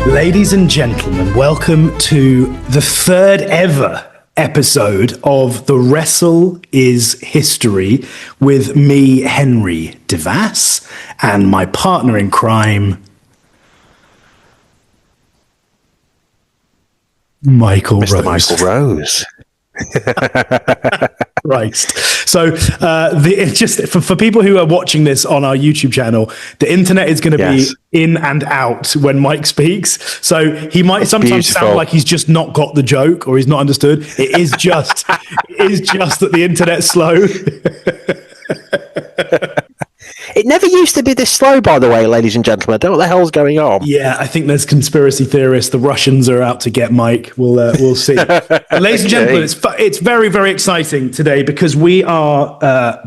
Ladies and gentlemen, welcome to the third ever episode of The Wrestle is History with me, Henry DeVass, and my partner in crime, Michael Mr. Rose. Michael Rose. Christ. So, it's just for people who are watching this on our YouTube channel, the internet is going to be in and out when Mike speaks. So he might sometimes sound like he's just not got the joke or he's not understood. It is just that the internet's slow. It never used to be this slow, by the way, ladies and gentlemen. I don't know what the hell's going on. Yeah, I think there's conspiracy theorists. The Russians are out to get Mike. We'll see. Ladies and gentlemen, it's very, very exciting today because we are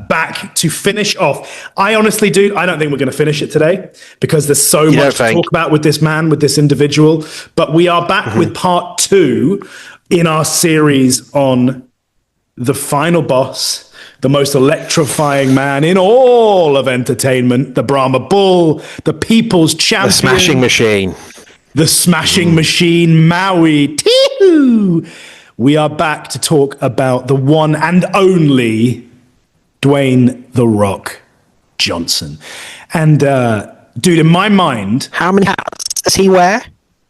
back to finish off. I honestly, dude, I don't think we're going to finish it today because there's so much to talk about with this man, with this individual. But we are back with part 2 in our series on the final boss, the most electrifying man in all of entertainment, the Brahma Bull, the people's champion. The smashing machine, Maui. Tee-hoo! We are back to talk about the one and only Dwayne "The Rock" Johnson. And, dude, in my mind... How many hats does he wear?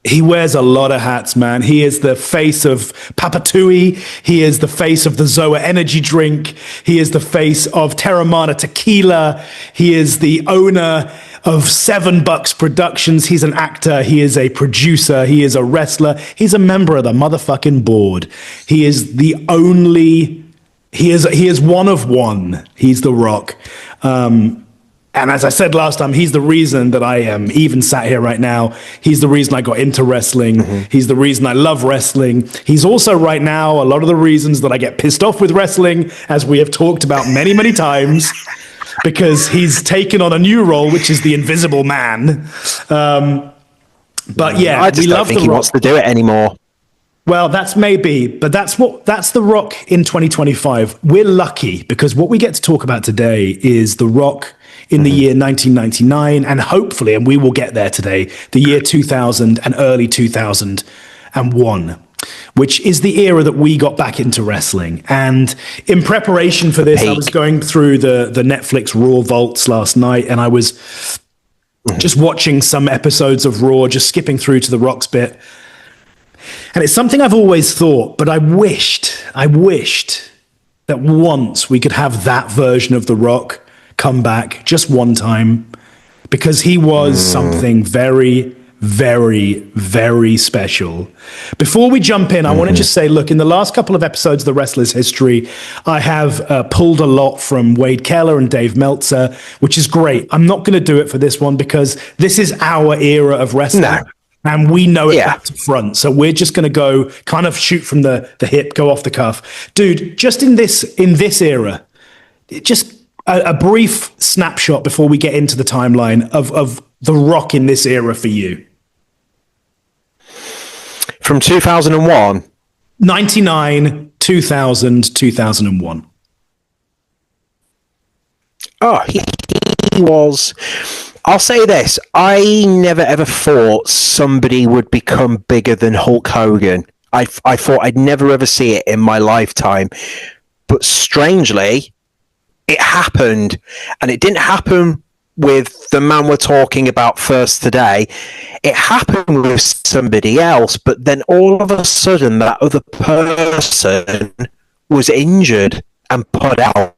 He wears a lot of hats, man. He is the face of Papatui. He is the face of the Zoa energy drink. He is the face of Terramana tequila. He is the owner of $7 Productions. He's an actor. He is a producer. He is a wrestler. He's a member of the motherfucking board. He is the only... He is one of one. He's The Rock. And as I said last time, he's the reason that I am even sat here right now. He's the reason I got into wrestling. He's the reason I love wrestling. He's also right now a lot of the reasons that I get pissed off with wrestling, as we have talked about many, many times, because he's taken on a new role, which is the Invisible Man. But yeah, I just don't think he wants to do it anymore. Well, that's maybe, but that's The Rock in 2025. We're lucky because what we get to talk about today is The Rock in the year 1999, and hopefully, and we will get there today, the year 2000 and early 2001, which is the era that we got back into wrestling. And in preparation for this, I was going through the Netflix Raw vaults last night, and I was just watching some episodes of Raw, just skipping through to The Rock's bit. And it's something I've always thought, but I wished that once we could have that version of The Rock come back just one time, because he was something very, very, very special. Before we jump in, I want to just say, look, in the last couple of episodes of The Wrestler's History, I have pulled a lot from Wade Keller and Dave Meltzer, which is great. I'm not going to do it for this one because this is our era of wrestling. No. And we know it back to front. So we're just going to go kind of shoot from the hip, go off the cuff. Dude, just in this era, just a brief snapshot before we get into the timeline of The Rock in this era for you. From 2001? 99, 2000, 2001. Oh, he was... I'll say this. I never ever thought somebody would become bigger than Hulk Hogan. I thought I'd never ever see it in my lifetime. But strangely, it happened. And it didn't happen with the man we're talking about first today. It happened with somebody else. But then all of a sudden, that other person was injured and put out.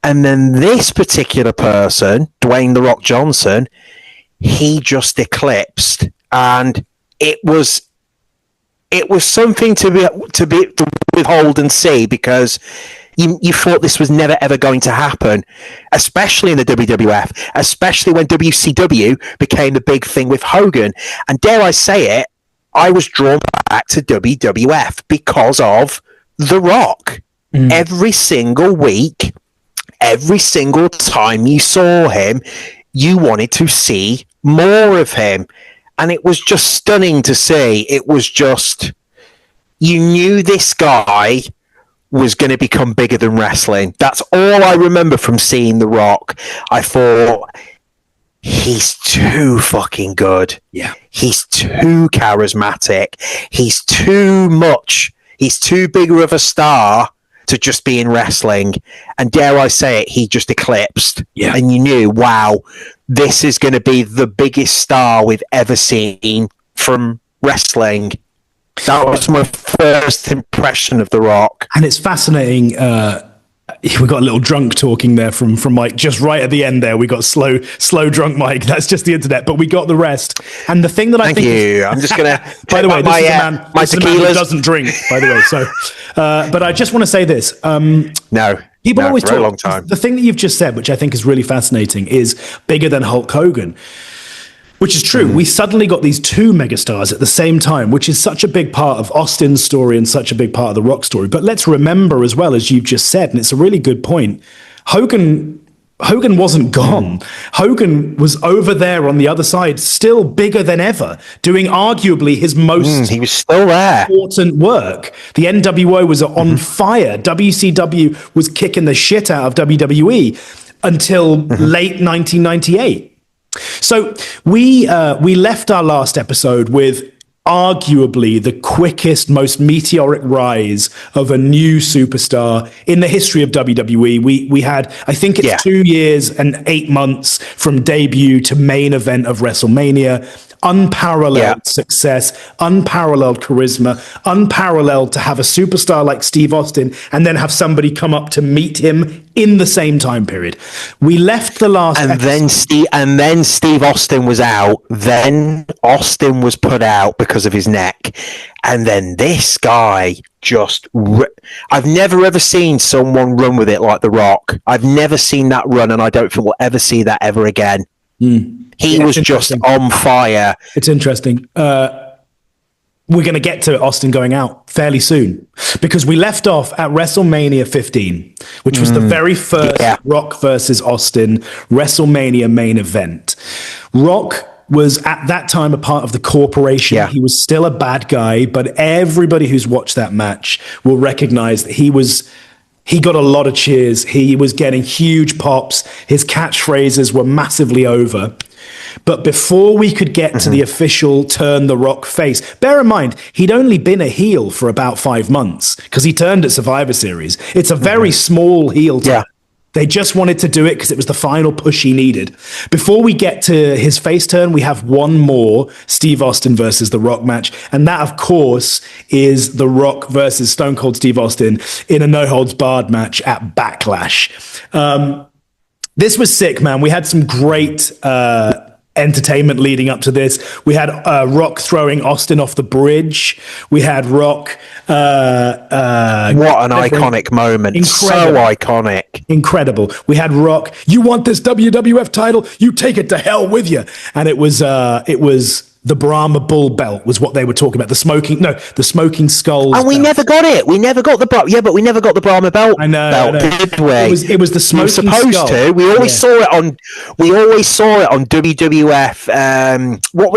And then this particular person, Dwayne "The Rock" Johnson, he just eclipsed, and it was something to withhold and see, because you thought this was never ever going to happen, especially in the WWF, especially when WCW became the big thing with Hogan. And dare I say it, I was drawn back to WWF because of The Rock. Every single week, every single time you saw him, you wanted to see more of him. And it was just stunning to see. It was just, you knew this guy was going to become bigger than wrestling. That's all I remember from seeing The Rock. I thought, he's too fucking good. Yeah. He's too charismatic. He's too much. He's too big of a star to just be in wrestling. And dare I say it, he just eclipsed. Yeah. And you knew, wow, this is going to be the biggest star we've ever seen from wrestling. That was my first impression of The Rock. And it's fascinating. We got a little drunk talking there from Mike. Just right at the end there, we got slow drunk Mike. That's just the internet, but we got the rest. And the thing that I think, I'm just gonna. By the way, this is the man who tequilas. doesn't drink. By the way, so. But I just want to say this. No. People always for talk. A long time. The thing that you've just said, which I think is really fascinating, is bigger than Hulk Hogan. Which is true. We suddenly got these two megastars at the same time, which is such a big part of Austin's story and such a big part of the Rock story. But let's remember as well, as you've just said, and it's a really good point, Hogan wasn't gone. Hogan was over there on the other side, still bigger than ever, doing arguably his most he was still there. important work. The NWO was on fire. WCW was kicking the shit out of WWE until late 1998. So we left our last episode with arguably the quickest, most meteoric rise of a new superstar in the history of WWE. We had, I think it's 2 years and 8 months from debut to main event of WrestleMania. Unparalleled success, unparalleled charisma, unparalleled to have a superstar like Steve Austin and then have somebody come up to meet him in the same time period. We left the last then Steve Austin was out. Then Austin was put out because of his neck. And then this guy just... I've never ever seen someone run with it like The Rock. I've never seen that run, and I don't think we'll ever see that ever again. He was just on fire. It's interesting. We're going to get to Austin going out fairly soon because we left off at WrestleMania 15, which was the very first Rock versus Austin WrestleMania main event. Rock was at that time a part of the corporation. Yeah. He was still a bad guy, but everybody who's watched that match will recognize that he got a lot of cheers. He was getting huge pops. His catchphrases were massively over. But before we could get to the official turn the Rock face, bear in mind, he'd only been a heel for about 5 months because he turned at Survivor Series. It's a very small heel turn. Yeah. They just wanted to do it because it was the final push he needed. Before we get to his face turn, we have one more Steve Austin versus The Rock match. And that, of course, is The Rock versus Stone Cold Steve Austin in a no-holds-barred match at Backlash. This was sick, man. We had some great entertainment leading up to this. We had Rock throwing Austin off the bridge. We had Rock... what an iconic moment. Incredible. So iconic. Incredible. We had Rock, you want this WWF title? You take it to hell with you. And it was the Brahma Bull belt was what they were talking about. The smoking skulls. And we never got it. We never got the but we never got the Brahma belt. I know. Did we? It was the smoking skull. We were supposed to. We always saw it on WWF. What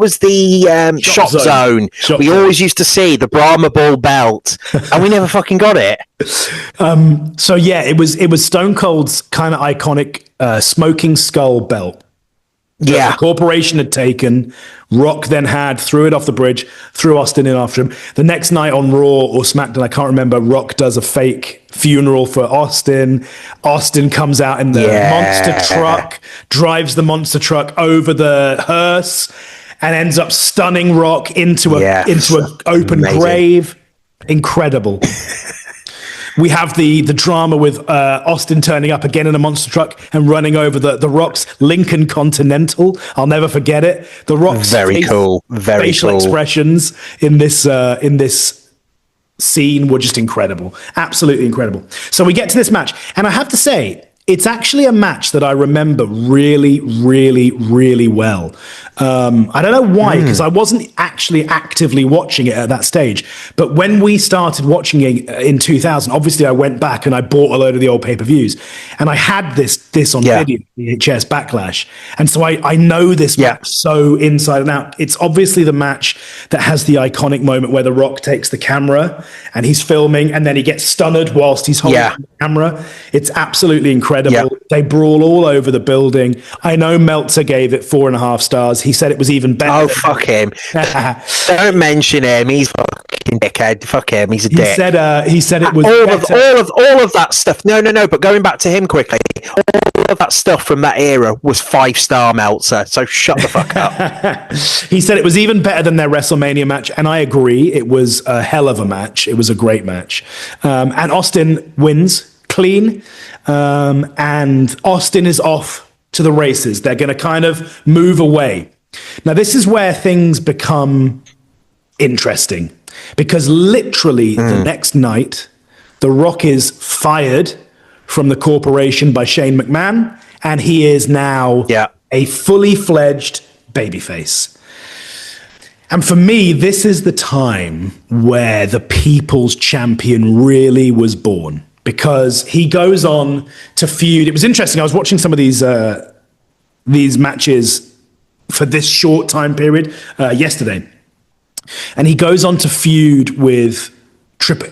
was the Shop Zone? We always used to see the Brahma Bull belt, and we never fucking got it. So yeah, it was Stone Cold's kind of iconic smoking skull belt. The corporation had taken. Rock then threw it off the bridge, threw Austin in after him. The next night on Raw or SmackDown, I can't remember, Rock does a fake funeral for Austin. Austin comes out in the monster truck, drives the monster truck over the hearse, and ends up stunning Rock into an open grave. Incredible. We have the drama with Austin turning up again in a monster truck and running over the Rock's Lincoln Continental. I'll never forget it. The Rock's facial expressions in this scene were just incredible. Absolutely incredible. So we get to this match, and I have to say, it's actually a match that I remember really, really, really well. I don't know why, because I wasn't actually actively watching it at that stage. But when we started watching it in 2000, obviously I went back and I bought a load of the old pay-per-views. And I had this on video, VHS Backlash. And so I know this match so inside and out. It's obviously the match that has the iconic moment where The Rock takes the camera and he's filming and then he gets stunned whilst he's holding the camera. It's absolutely incredible. incredible. Yeah. They brawl all over the building. I know Meltzer gave it 4.5 stars. He said it was even better. Oh, fuck him. Don't mention him. He's fucking dickhead. Fuck him. He's a dick. He said it was all of that stuff. No. But going back to him quickly, all of that stuff from that era was 5-star Meltzer. So shut the fuck up. He said it was even better than their WrestleMania match, and I agree. It was a hell of a match. It was a great match, and Austin wins clean, and Austin is off to the races. They're going to kind of move away. Now, this is where things become interesting, because literally the next night, The Rock is fired from the corporation by Shane McMahon, and he is now a fully fledged babyface. And for me, this is the time where the people's champion really was born, because he goes on to feud. It was interesting. I was watching some of these matches for this short time period yesterday, and he goes on to feud with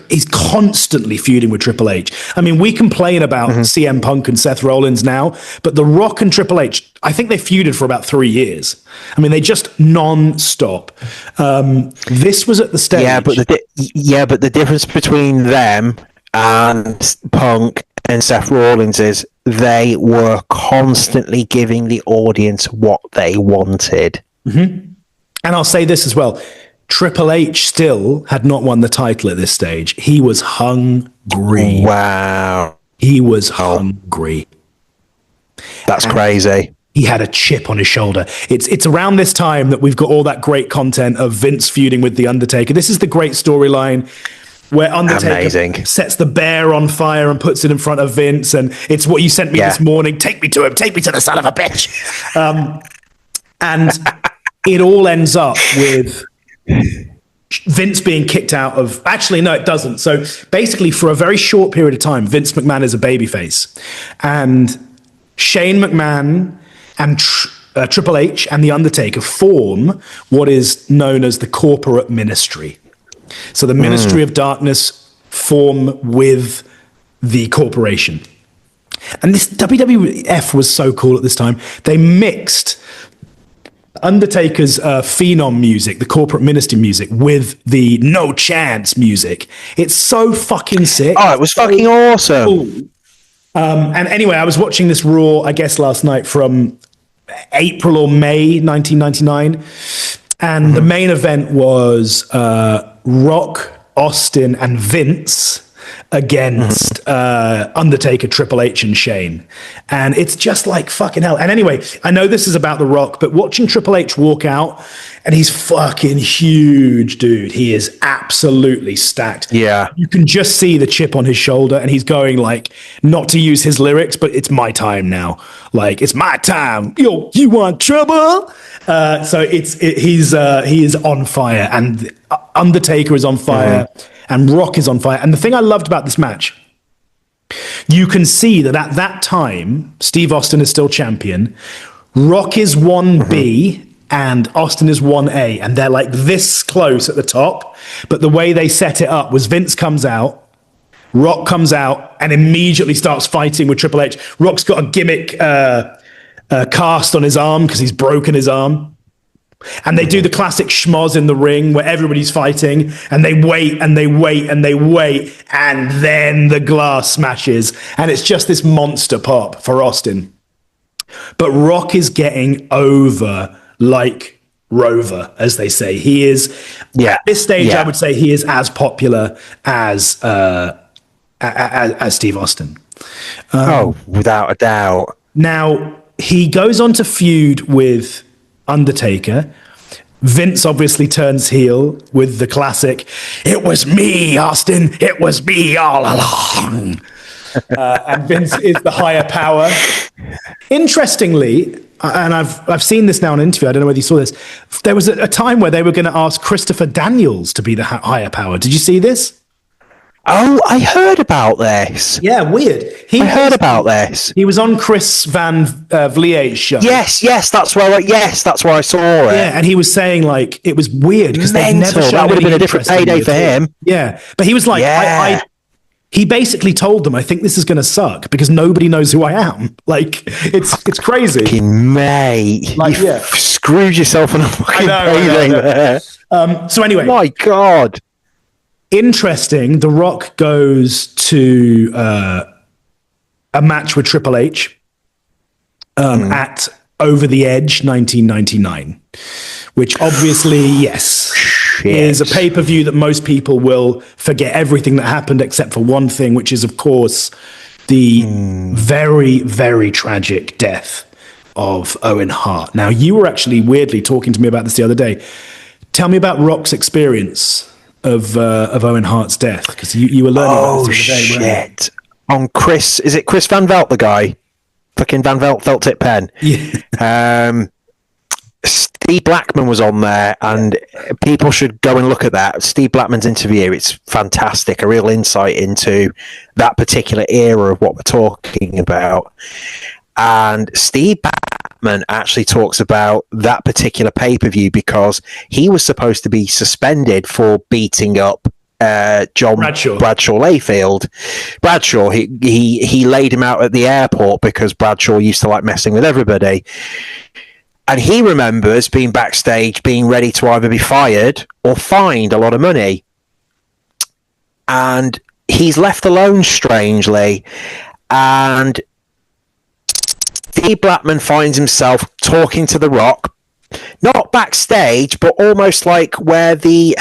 he's constantly feuding with Triple H. I mean, we complain about CM Punk and Seth Rollins now, but The Rock and Triple H, I think they feuded for about 3 years. I mean, they just non-stop. This was at the stage. Yeah, but the difference between them and Punk and Seth Rollins is they were constantly giving the audience what they wanted. And I'll say this as well. Triple H still had not won the title at this stage. He was hungry. Wow. He was hungry. That's crazy. He had a chip on his shoulder. It's around this time that we've got all that great content of Vince feuding with The Undertaker. This is the great storyline where Undertaker sets the bear on fire and puts it in front of Vince. And it's what you sent me this morning. Take me to him. Take me to the son of a bitch. And it all ends up with Vince being kicked out of... Actually, no, it doesn't. So basically, for a very short period of time, Vince McMahon is a babyface. And Shane McMahon and Triple H and The Undertaker form what is known as the corporate ministry. So the Ministry of Darkness form with the corporation. And this WWF was so cool at this time. They mixed Undertaker's Phenom music, the corporate ministry music, with the No Chance music. It's so fucking sick. Oh, it was fucking awesome. Cool. And anyway, I was watching this Raw, I guess, last night from April or May 1999. And the main event was Rock, Austin, and Vince against Undertaker, Triple H, and Shane. And it's just like fucking hell. And anyway, I know this is about The Rock, but watching Triple H walk out, and he's fucking huge, dude. He is absolutely stacked. Yeah. You can just see the chip on his shoulder, and he's going like, not to use his lyrics, but it's my time now. Like, it's my time. Yo, you want trouble? So he is on fire, and Undertaker is on fire. And Rock is on fire. And the thing I loved about this match, you can see that at that time, Steve Austin is still champion. Rock is 1B and Austin is 1A. And they're like this close at the top. But the way they set it up was Vince comes out, Rock comes out, and immediately starts fighting with Triple H. Rock's got a gimmick cast on his arm because he's broken his arm. And they do the classic schmoz in the ring where everybody's fighting and they wait and they wait and they wait, and then the glass smashes and it's just this monster pop for Austin. But Rock is getting over like Rover, as they say. He is, at this stage, I would say he is as popular as Steve Austin. Without a doubt. Now, he goes on to feud with Undertaker. Vince obviously turns heel with the classic, "It was me, Austin. It was me all along." And Vince is the higher power. Interestingly, and I've seen this now in an interview, I don't know whether you saw this, there was a time where they were going to ask Christopher Daniels to be the higher power. Did you see this? Oh, I heard about this. Yeah, weird. I heard about this. He was on Chris Van Vlie's show. Yes, that's where I saw it. Yeah, and he was saying like it was weird because they never showed that would have been a different payday for him. Yeah, but he was like, he basically told them, I think this is going to suck because nobody knows who I am. Like, it's crazy. Fucking mate. Like, you screwed yourself on a fucking payday there. So anyway. My God. Interesting. The Rock goes to a match with Triple H at Over the Edge 1999, which obviously, yes, is a pay-per-view that most people will forget everything that happened except for one thing, which is, of course, the very, very tragic death of Owen Hart. Now, you were actually weirdly talking to me about this the other day. Tell me about Rock's experience of Owen Hart's death, because you were learning about this the other day. Shit. On Chris, is it Chris Van Velt, the guy? Fucking Van Velt felt tip pen. Yeah. Steve Blackman was on there, and people should go and look at that. Steve Blackman's interview, it's fantastic, a real insight into that particular era of what we're talking about. And Steve Blackman actually talks about that particular pay-per-view because he was supposed to be suspended for beating up John Bradshaw Layfield. Bradshaw, he laid him out at the airport because Bradshaw used to like messing with everybody. And he remembers being backstage, being ready to either be fired or fined a lot of money. And he's left alone, strangely. And Steve Blackman finds himself talking to The Rock, not backstage, but almost like where the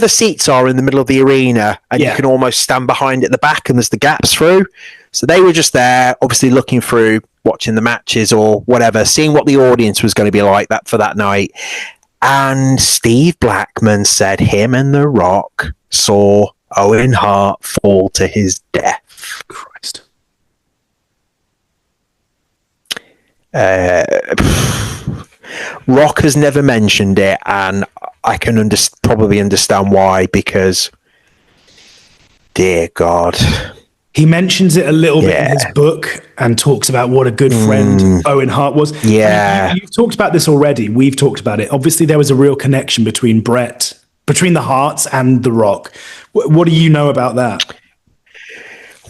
seats are in the middle of the arena, and you can almost stand behind at the back, and there's the gaps through. So they were just there, obviously looking through, watching the matches or whatever, seeing what the audience was going to be like that for that night. And Steve Blackman said him and The Rock saw Owen Hart fall to his death. Christ. Rock has never mentioned it, and I can probably understand why, because, dear God. He mentions it a little bit in his book and talks about what a good friend Owen Hart was. Yeah. I mean, you've talked about this already. We've talked about it. Obviously, there was a real connection between the Harts and The Rock. What do you know about that?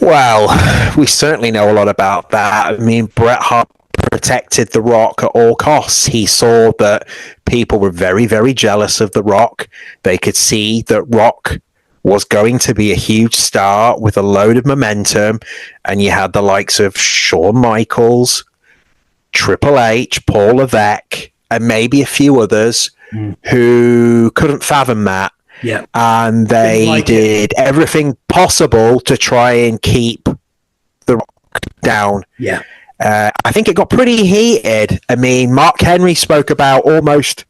Well, we certainly know a lot about that. I mean, Bret Hart protected The Rock at all costs. He saw that people were very, very jealous of The Rock. They could see that Rock was going to be a huge star with a load of momentum, and you had the likes of Shawn Michaels, Triple H, Paul Levesque, and maybe a few others who couldn't fathom that. Yeah. And they did everything possible to try and keep The Rock down. Yeah. I think it got pretty heated. I mean, Mark Henry spoke about almost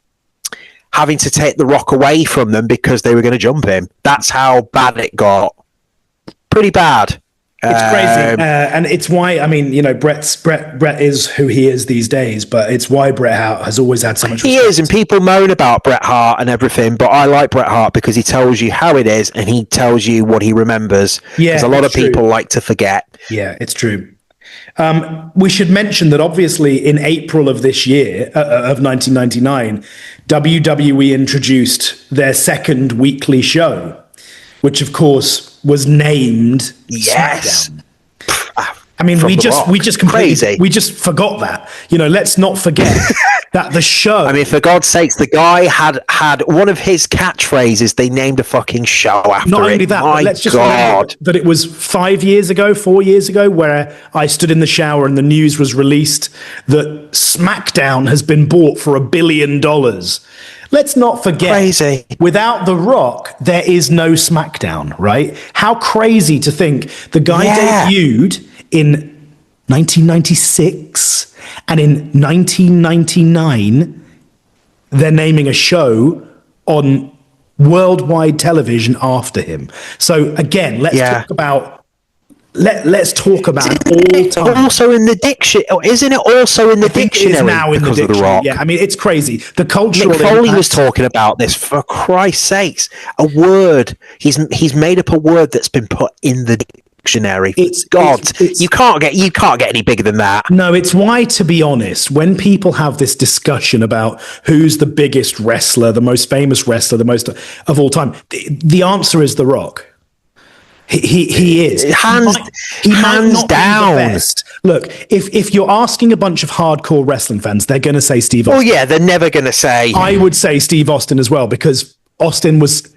having to take The Rock away from them because they were going to jump him. That's how bad it got. Pretty bad. It's crazy. And it's why, I mean, you know, Bret is who he is these days, but it's why Bret Hart has always had so much respect. He is, and people moan about Bret Hart and everything, but I like Bret Hart because he tells you how it is and he tells you what he remembers. Yeah, because a lot of people like to forget. Yeah, it's true. We should mention that obviously in April of this year, of 1999, WWE introduced their second weekly show, which of course was named SmackDown. I mean, we just forgot that. You know, let's not forget that the show. I mean, for God's sakes, the guy had one of his catchphrases. They named a fucking show after it. Not only that, but let's just remember that it was 4 years ago, where I stood in the shower and the news was released that SmackDown has been bought for $1 billion. Let's not forget, crazy. Without The Rock, there is no SmackDown, right? How crazy to think the guy debuted in 1996 and in 1999 they're naming a show on worldwide television after him. So again, let's talk about all time. Also in the dictionary, isn't it? Also in the dictionary, it is now in the dictionary. Of The Rock. Yeah, I mean it's crazy. The cultural. Mick Foley was talking about this. For Christ's sakes, a word. He's made up a word that's been put in the dictionary. You can't get any bigger than that. No, it's why, to be honest, when people have this discussion about who's the biggest wrestler, the most famous wrestler, the most of all time, the answer is The Rock. He is. Hands He might not down. be the best. Look, if you're asking a bunch of hardcore wrestling fans, they're going to say Steve Austin. Well, yeah, they're never going to say. I would say Steve Austin as well, because Austin was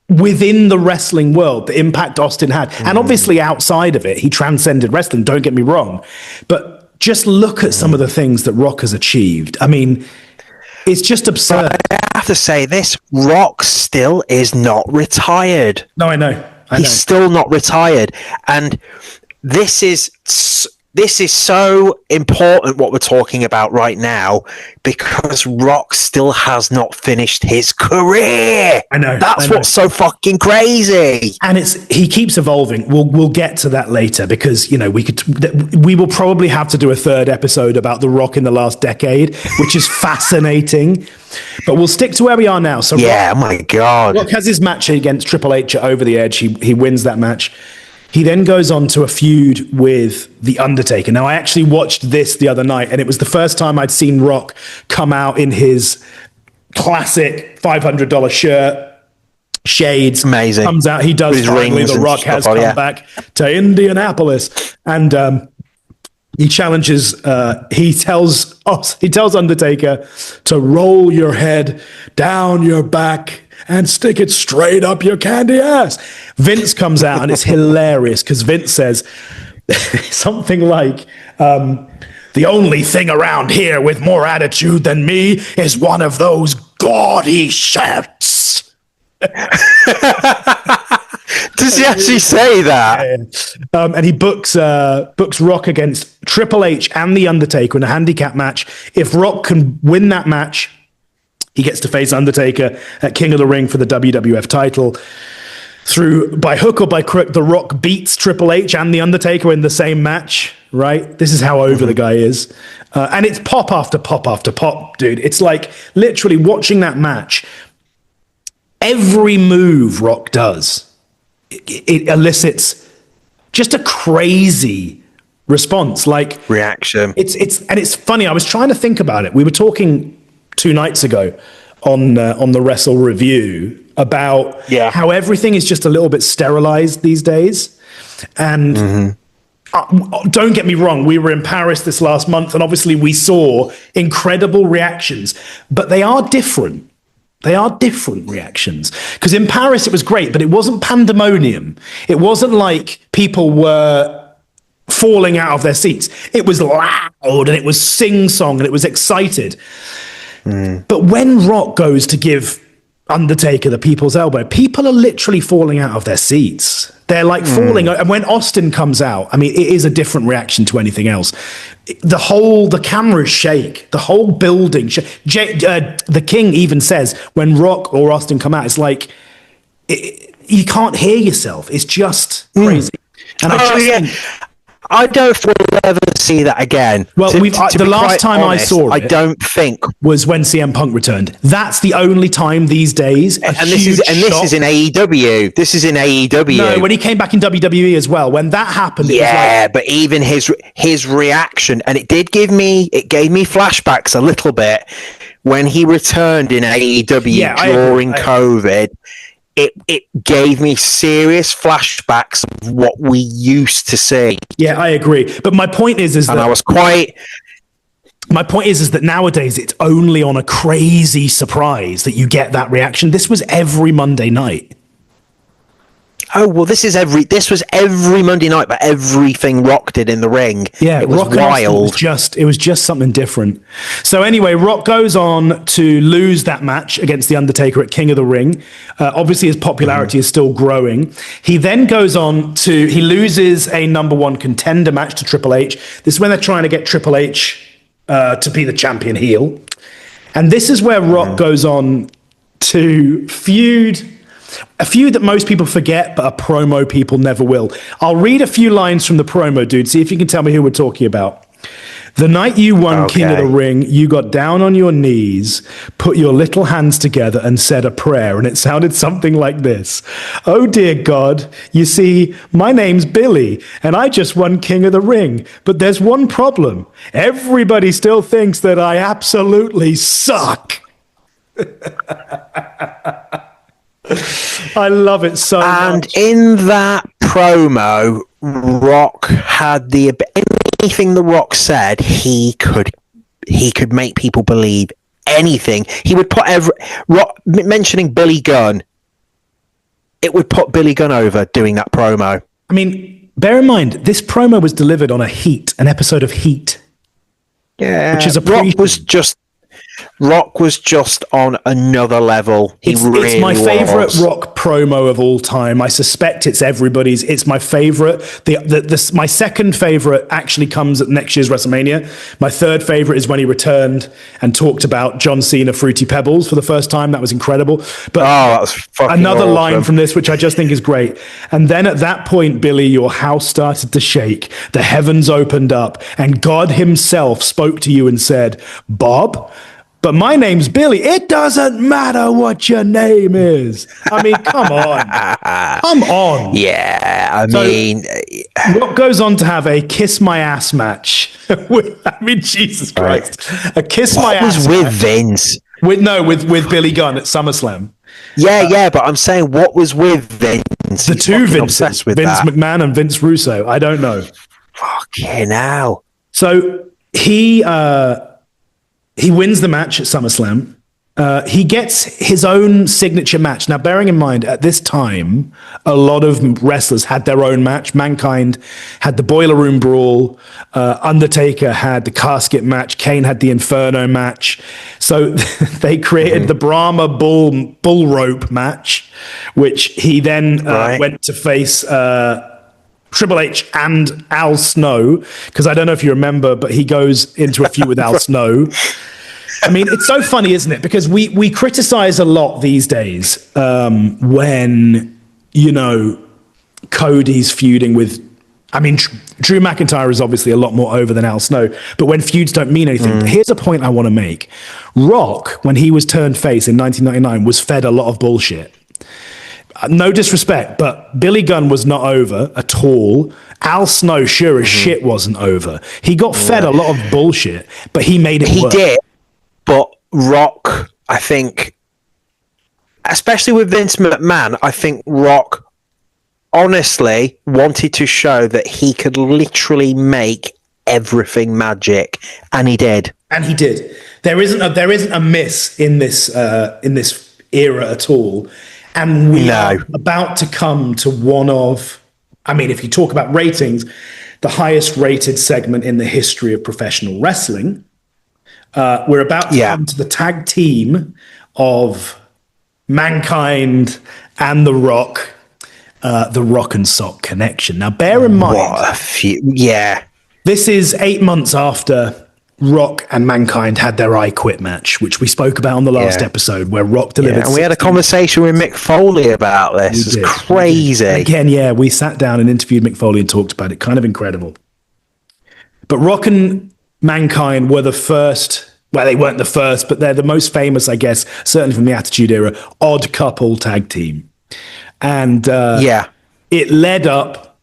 within the wrestling world, the impact Austin had. And obviously outside of it, he transcended wrestling, don't get me wrong. But just look at some of the things that Rock has achieved. I mean, it's just absurd. But I have to say this, Rock still is not retired. No, I know. He's still not retired. And this is so important what we're talking about right now, because Rock still has not finished his career. I know. That's what's so fucking crazy. And he keeps evolving. We'll get to that later, because we will probably have to do a third episode about The Rock in the last decade, which is fascinating. But we'll stick to where we are now. So yeah, Rock, oh my God. Rock has his match against Triple H at Over the Edge. He wins that match. He then goes on to a feud with The Undertaker. Now, I actually watched this the other night, and it was the first time I'd seen Rock come out in his classic $500 shirt, shades. Amazing. Comes out, he does finally. The Rock has come back to Indianapolis. And he challenges, he tells Undertaker to roll your head down your back and stick it straight up your candy ass. Vince comes out, and it's hilarious, because Vince says something like, the only thing around here with more attitude than me is one of those gaudy shirts. Does he actually say that? Yeah. And he books Rock against Triple H and The Undertaker in a handicap match. If Rock can win that match, he gets to face Undertaker at King of the Ring for the WWF title. By hook or by crook, The Rock beats Triple H and The Undertaker in the same match, right? This is how over the guy is. And it's pop after pop after pop, dude. It's like literally watching that match. Every move Rock does, it elicits just a crazy response. Like reaction. It's funny. I was trying to think about it. We were talking 2 nights ago on the Wrestle review about how everything is just a little bit sterilized these days. And don't get me wrong, we were in Paris this last month, and obviously we saw incredible reactions, but they are different. They are different reactions. Because in Paris it was great, but it wasn't pandemonium. It wasn't like people were falling out of their seats. It was loud, and it was sing-song, and it was excited. But when Rock goes to give Undertaker the people's elbow, people are literally falling out of their seats. They're like falling. And when Austin comes out, I mean, it is a different reaction to anything else. The cameras shake, the whole building. The King even says when Rock or Austin come out, it's like you can't hear yourself. It's just crazy. And I don't think we'll ever see that again. Well, the last time I saw it, I don't think, was when CM Punk returned. That's the only time these days. This is in AEW. This is in AEW. No, when he came back in WWE as well. When that happened, it was like, but even his reaction, and it gave me flashbacks a little bit when he returned in AEW during COVID. It gave me serious flashbacks of what we used to see. Yeah, I agree. But my point is that I was quite. My point is that nowadays it's only on a crazy surprise that you get that reaction. This was every Monday night. Oh well, this was every Monday night, but everything Rock did in the ring. Yeah, it was Rock wild. It was just something different. So anyway, Rock goes on to lose that match against The Undertaker at King of the Ring. Obviously, his popularity is still growing. He then goes on he loses a number 1 contender match to Triple H. This is when they're trying to get Triple H to be the champion heel. And this is where Rock goes on to feud. A feud that most people forget, but a promo people never will. I'll read a few lines from the promo, dude. See if you can tell me who we're talking about. The night you won King of the Ring, you got down on your knees, put your little hands together and said a prayer. And it sounded something like this. Oh, dear God, you see, my name's Billy, and I just won King of the Ring. But there's one problem. Everybody still thinks that I absolutely suck. I love it so much. And in that promo, Rock had anything the Rock said, he could make people believe anything. He would put mentioning Billy Gunn. It would put Billy Gunn over doing that promo. I mean, bear in mind, this promo was delivered on an episode of Heat. Yeah, which is Rock was just on another level. It's my favorite Rock promo of all time. I suspect it's everybody's. It's my favorite. My second favorite actually comes at next year's WrestleMania. My third favorite is when he returned and talked about John Cena Fruity Pebbles for the first time. That was incredible. But that was fucking another awesome. line from this, which I just think is great. And then at that point, Billy, your house started to shake. The heavens opened up, and God himself spoke to you and said, "Bob, but my name's Billy. It doesn't matter what your name is." I mean, come on. Come on. Yeah, I mean... Rock goes on to have a kiss my ass match. Jesus Christ. Right. A kiss my ass was with match. Vince? With Billy Gunn at SummerSlam. Yeah, but I'm saying what was with Vince? The two Vinces, Vince McMahon and Vince Russo. I don't know. Fucking hell. So he wins the match at SummerSlam. He gets his own signature match. Now, bearing in mind, at this time, a lot of wrestlers had their own match. Mankind had the Boiler Room Brawl. Undertaker had the Casket match. Kane had the Inferno match. So they created the Brahma Bull Rope match, which he then went to face Triple H and Al Snow, because I don't know if you remember, but he goes into a feud with Al Snow. I mean, it's so funny, isn't it? Because we criticize a lot these days when, Cody's feuding with... I mean, Drew McIntyre is obviously a lot more over than Al Snow, but when feuds don't mean anything. But here's a point I want to make. Rock, when he was turned face in 1999, was fed a lot of bullshit. No disrespect, but Billy Gunn was not over at all. Al Snow, sure as shit, wasn't over. He got fed a lot of bullshit, but he made it work. He did, but Rock, I think, especially with Vince McMahon, I think Rock honestly wanted to show that he could literally make everything magic, and he did. And he did. There isn't a miss in this era at all. And we are about to come to one of, I mean, if you talk about ratings, the highest rated segment in the history of professional wrestling. We're about to come to the tag team of Mankind and The Rock and Sock connection. Now, bear in mind, this is 8 months after Rock and Mankind had their I Quit match, which we spoke about on the last episode, where Rock delivered. And we had a conversation with Mick Foley about this. It's crazy. Again, we sat down and interviewed Mick Foley and talked about it. Kind of incredible. But Rock and Mankind were the first. Well, they weren't the first, but they're the most famous, I guess, certainly from the Attitude Era, odd couple tag team. And it led up.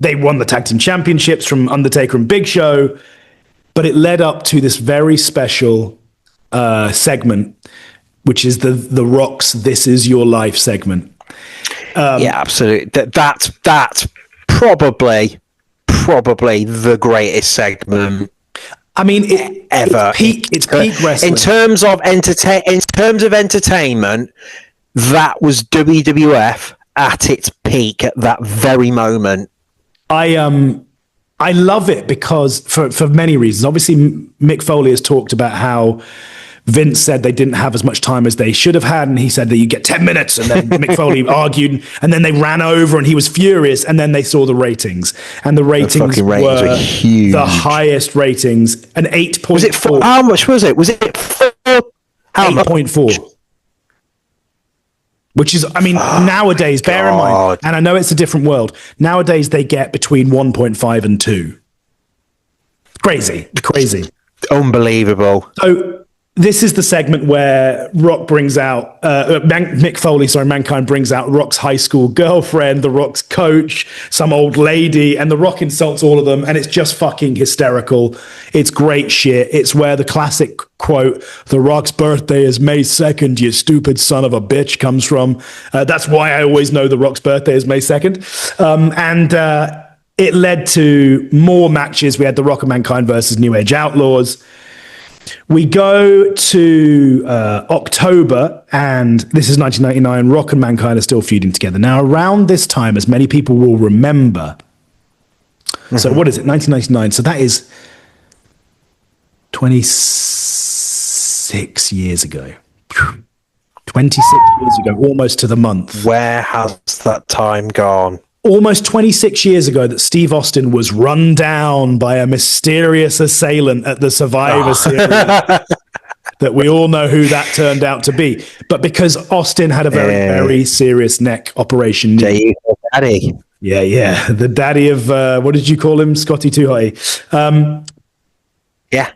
They won the tag team championships from Undertaker and Big Show. But it led up to this very special segment, which is the Rock's "This Is Your Life" segment. Absolutely. That's probably the greatest segment. I mean, ever. It's peak wrestling in terms of entertainment. That was WWF at its peak at that very moment. I love it because for many reasons. Obviously, Mick Foley has talked about how Vince said they didn't have as much time as they should have had, and he said that you get 10 minutes, and then Mick Foley argued, and then they ran over, and he was furious, and then they saw the ratings, and the ratings were huge. The highest ratings, an 8.4. Was it how much was it? Was it 8.4? Which is, I mean, nowadays, bear in mind, and I know it's a different world, nowadays they get between 1.5 and 2. Crazy. Unbelievable. So This is the segment where Rock brings out Mick Foley. Sorry, Mankind brings out Rock's high school girlfriend, the Rock's coach, some old lady, and the Rock insults all of them, and it's just fucking hysterical. It's great shit. It's where the classic quote, "The Rock's birthday is May 2nd, you stupid son of a bitch," comes from. That's why I always know the Rock's birthday is May 2nd, and it led to more matches. We had the Rock and Mankind versus New Age Outlaws. We go to October, and this is 1999. Rock and Mankind are still feuding together. Now, around this time, as many people will remember, so what is it, 1999? So that is 26 years ago. 26 years ago, almost to the month. Where has that time gone? Almost 26 years ago that Steve Austin was run down by a mysterious assailant at the Survivor Series. That we all know who that turned out to be. But because Austin had a very, very serious neck operation. Daddy. Yeah. The daddy of, what did you call him? Scotty Too Hotty. Yeah.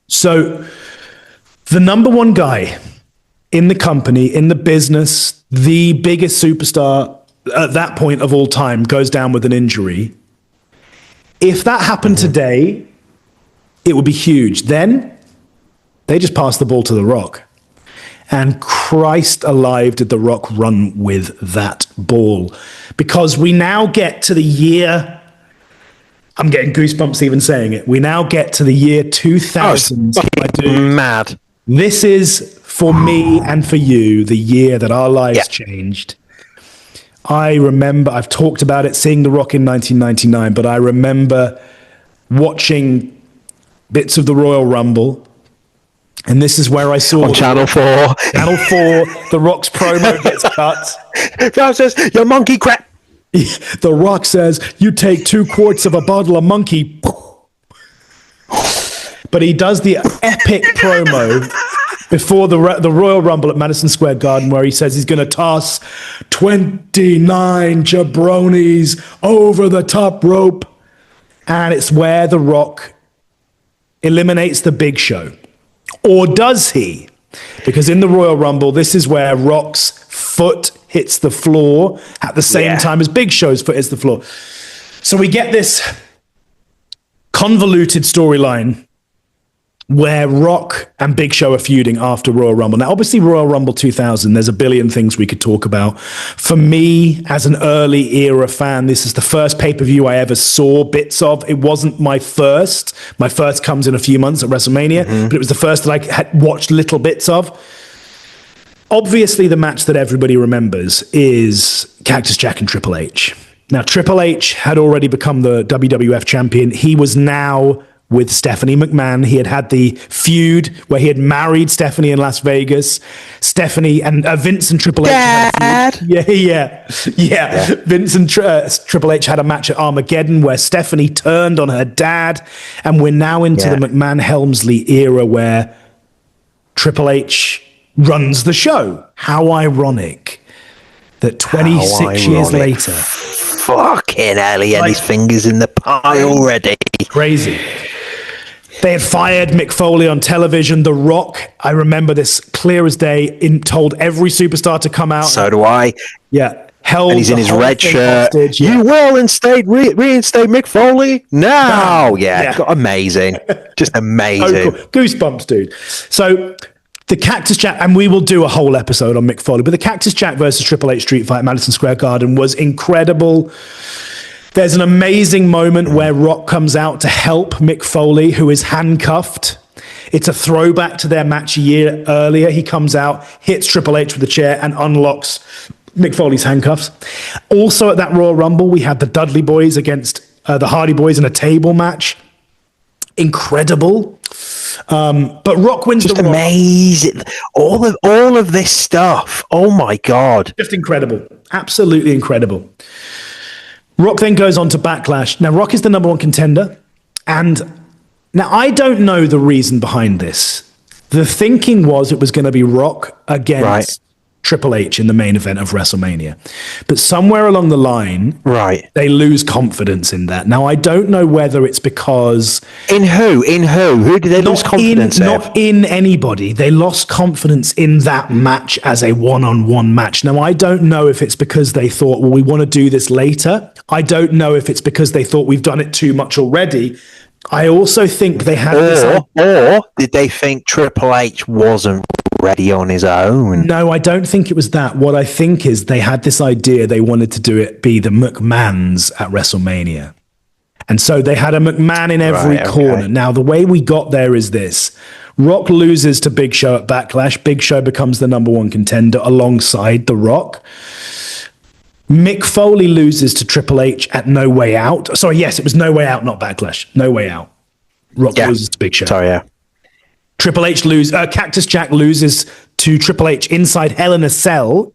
So the number one guy in the company, in the business, the biggest superstar at that point of all time goes down with an injury. If that happened today, it would be huge. Then they just passed the ball to The Rock. And Christ alive, did The Rock run with that ball. Because we now get to the year, I'm getting goosebumps even saying it. We now get to the year 2000. Mad. This is, for me and for you, the year that our lives changed. I remember, I've talked about it, seeing The Rock in 1999, but I remember watching bits of the Royal Rumble, and this is where I saw... On Channel 4. Channel 4, The Rock's promo gets cut. That says, "You monkey crap." The Rock says, "You take 2 quarts of a bottle of monkey." But he does the epic promo before the Royal Rumble at Madison Square Garden, where he says he's going to toss 29 jabronis over the top rope. And it's where The Rock eliminates the Big Show. Or does he? Because in the Royal Rumble, this is where Rock's foot hits the floor at the same time as Big Show's foot hits the floor. So we get this convoluted storyline where Rock and Big Show are feuding after Royal Rumble. Now, obviously, Royal Rumble 2000, there's a billion things we could talk about. For me, as an early era fan, this is the first pay-per-view I ever saw bits of. It wasn't my first. My first comes in a few months at WrestleMania, but it was the first that I had watched little bits of. Obviously, the match that everybody remembers is Cactus Jack and Triple H. Now, Triple H had already become the WWF champion. He was now with Stephanie McMahon. He had the feud where he had married Stephanie in Las Vegas. Stephanie and Vince and Triple H had a feud. Yeah. Vince and Triple H had a match at Armageddon where Stephanie turned on her dad. And we're now into the McMahon-Helmsley era where Triple H runs the show. How ironic that 26 years later... Fucking hell, he had his fingers in the pie already. Crazy. They had fired Mick Foley on television. The Rock, I remember this clear as day, told every superstar to come out. So do I. Yeah. Held and he's in his red shirt. Hostage, You will reinstate Mick Foley? No. Yeah. Amazing. Just amazing. Oh, cool. Goosebumps, dude. So the Cactus Jack, and we will do a whole episode on Mick Foley, but the Cactus Jack versus Triple H street fight at Madison Square Garden was incredible. There's an amazing moment where Rock comes out to help Mick Foley, who is handcuffed. It's a throwback to their match a year earlier. He comes out, hits Triple H with the chair, and unlocks Mick Foley's handcuffs. Also at that Royal Rumble, we had the Dudley Boys against the Hardy Boys in a table match. Incredible. But Rock wins just the Royal amazing. All of this stuff. Oh my God. Just incredible. Absolutely incredible. Rock then goes on to Backlash. Now, Rock is the number one contender. And now I don't know the reason behind this. The thinking was it was going to be Rock against Triple H in the main event of WrestleMania. But somewhere along the line, Right. they lose confidence in that. Now, I don't know whether it's because... In who? Who did they lose confidence in? Not in anybody. They lost confidence in that match as a one-on-one match. Now, I don't know if it's because they thought, well, we want to do this later. I don't know if it's because they thought we've done it too much already. I also think they had or did they think Triple H wasn't ready on his own? No, I don't think it was that. What I think is they had this idea they wanted to do it be the McMahons at WrestleMania. And so they had a McMahon in every corner. Now, the way we got there is this. Rock loses to Big Show at Backlash. Big Show becomes the number one contender alongside The Rock. Mick Foley loses to Triple H at No Way Out. Sorry, yes, it was No Way Out, not Backlash. No Way Out. Rock loses to Big Show. Sorry, yeah. Triple H Cactus Jack loses to Triple H inside Hell in a Cell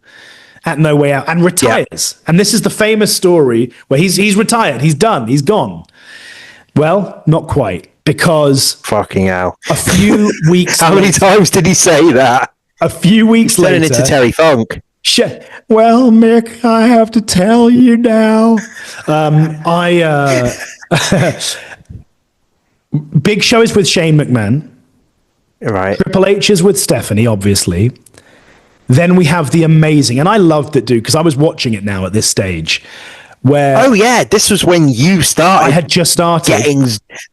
at No Way Out and retires. And this is the famous story where he's retired. He's done. He's gone. Well, not quite, because fucking hell. A few weeks How many times did he say that? A few weeks later. Turning into Terry Funk. Well, Mick, I have to tell you now. Big Show is with Shane McMahon. Right. Triple H is with Stephanie, obviously. Then we have the amazing, and I loved it, dude, because I was watching it now at this stage. Where oh yeah, this was when you started. I had just started getting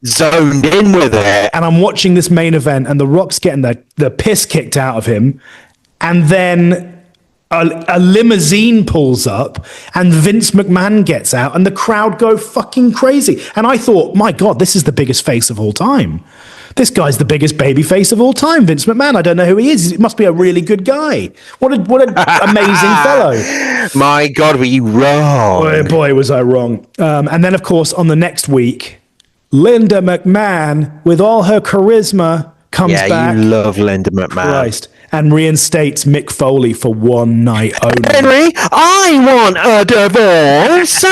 zoned in with it, and I'm watching this main event, and The Rock's getting the piss kicked out of him, and then a limousine pulls up, and Vince McMahon gets out, and the crowd go fucking crazy. And I thought, my God, this is the biggest face of all time. This guy's the biggest baby face of all time, Vince McMahon. I don't know who he is. He must be a really good guy. What an amazing fellow. My God, were you wrong? Boy, was I wrong. And then, of course, on the next week, Linda McMahon, with all her charisma, comes back. Yeah, you love Linda McMahon. Christ. And reinstates Mick Foley for one night only. Henry, I want a divorce.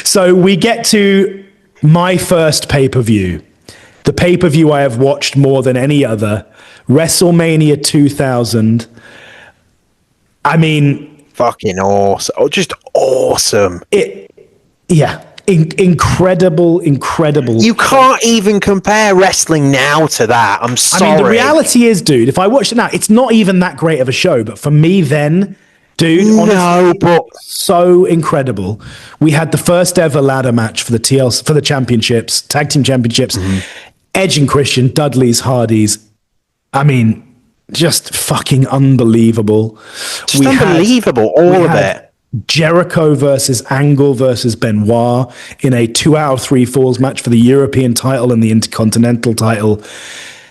So we get to my first pay-per-view. The pay-per-view I have watched more than any other. WrestleMania 2000. I mean... fucking awesome. Oh, just awesome. Incredible. You can't even compare wrestling now to that. I'm sorry. I mean, the reality is, dude, if I watched it now, it's not even that great of a show. But for me then, dude, honestly, but so incredible. We had the first ever ladder match for the TLC, for the championships, tag team championships. Mm-hmm. Edge and Christian, Dudley's, Hardy's. I mean, just fucking unbelievable. Just unbelievable, all of it. Jericho versus Angle versus Benoit in a 2-hour 3-falls match for the European title and the Intercontinental title.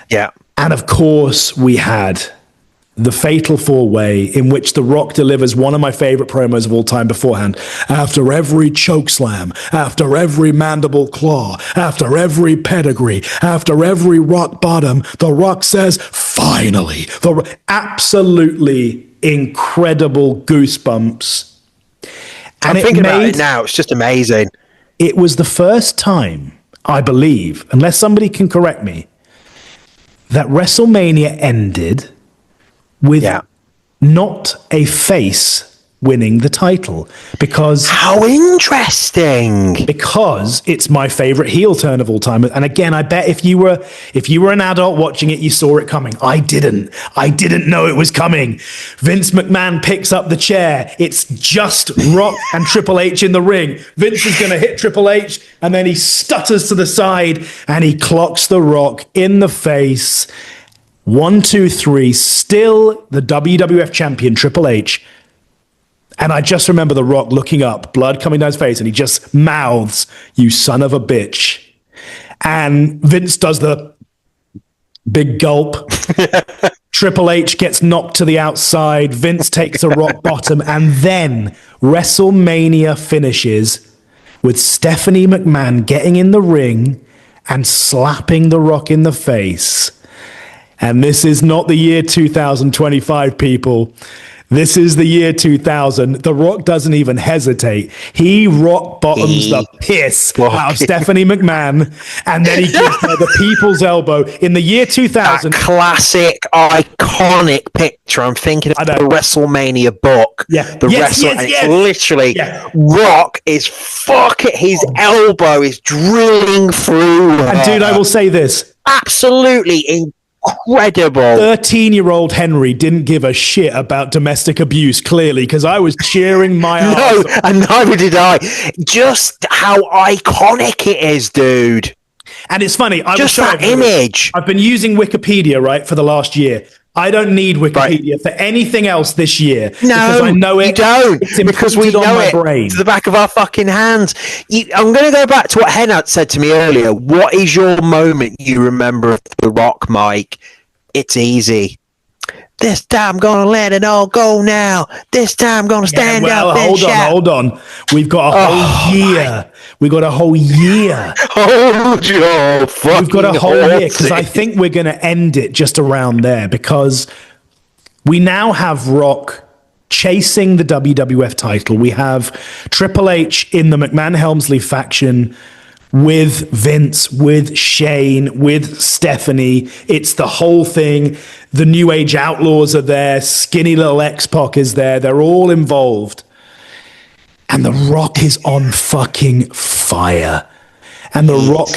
Yeah. And of course, we had the Fatal 4-Way, in which The Rock delivers one of my favorite promos of all time beforehand. After every chokeslam, after every mandible claw, after every pedigree, after every rock bottom, The Rock says, finally. Absolutely incredible goosebumps. And I'm thinking about it now. It's just amazing. It was the first time, I believe, unless somebody can correct me, that WrestleMania ended with not a face winning the title. Because how interesting! Because it's my favorite heel turn of all time. And again, I bet if you were an adult watching it, you saw it coming. I didn't know it was coming. Vince McMahon picks up the chair. It's just Rock and Triple H in the ring. Vince is going to hit Triple H, and then he stutters to the side and he clocks The Rock in the face. 1, 2, 3, still the WWF champion, Triple H. And I just remember The Rock looking up, blood coming down his face, and he just mouths, "You son of a bitch." And Vince does the big gulp. Triple H gets knocked to the outside. Vince takes a rock bottom. And then WrestleMania finishes with Stephanie McMahon getting in the ring and slapping The Rock in the face. And this is not the year 2025, people. This is the year 2000. The Rock doesn't even hesitate. He rock bottoms the piss out of Stephanie McMahon, and then he gives her the people's elbow in the year 2000. That classic, iconic picture. I'm thinking of the WrestleMania book. Yeah. Literally, Rock is fucking, his elbow is drilling through her. And dude, I will say this. Absolutely incredible. 13-year-old Henry didn't give a shit about domestic abuse, clearly, because I was cheering my ass off. No, and neither did I. Just how iconic it is, dude. And it's funny. Just that image. I've been using Wikipedia, right, for the last year. I don't need Wikipedia for anything else this year. No, because I know it. You don't. It's because we know on my it brain. to the back of our fucking hands. I'm going to go back to what Henad said to me earlier. What is your moment you remember of The Rock, Mike? It's easy. This time I'm going to let it all go now. This time I'm going to stand up and shout. Hold on. We've got a whole year. We've got a whole year. Hold your fucking We've got a whole year, because I think we're going to end it just around there, because we now have Rock chasing the WWF title. We have Triple H in the McMahon-Helmsley faction with Vince, with Shane, with Stephanie. It's the whole thing. The New Age Outlaws are there. Skinny little X-Pac is there. They're all involved. And The Rock is on fucking fire. And The Rock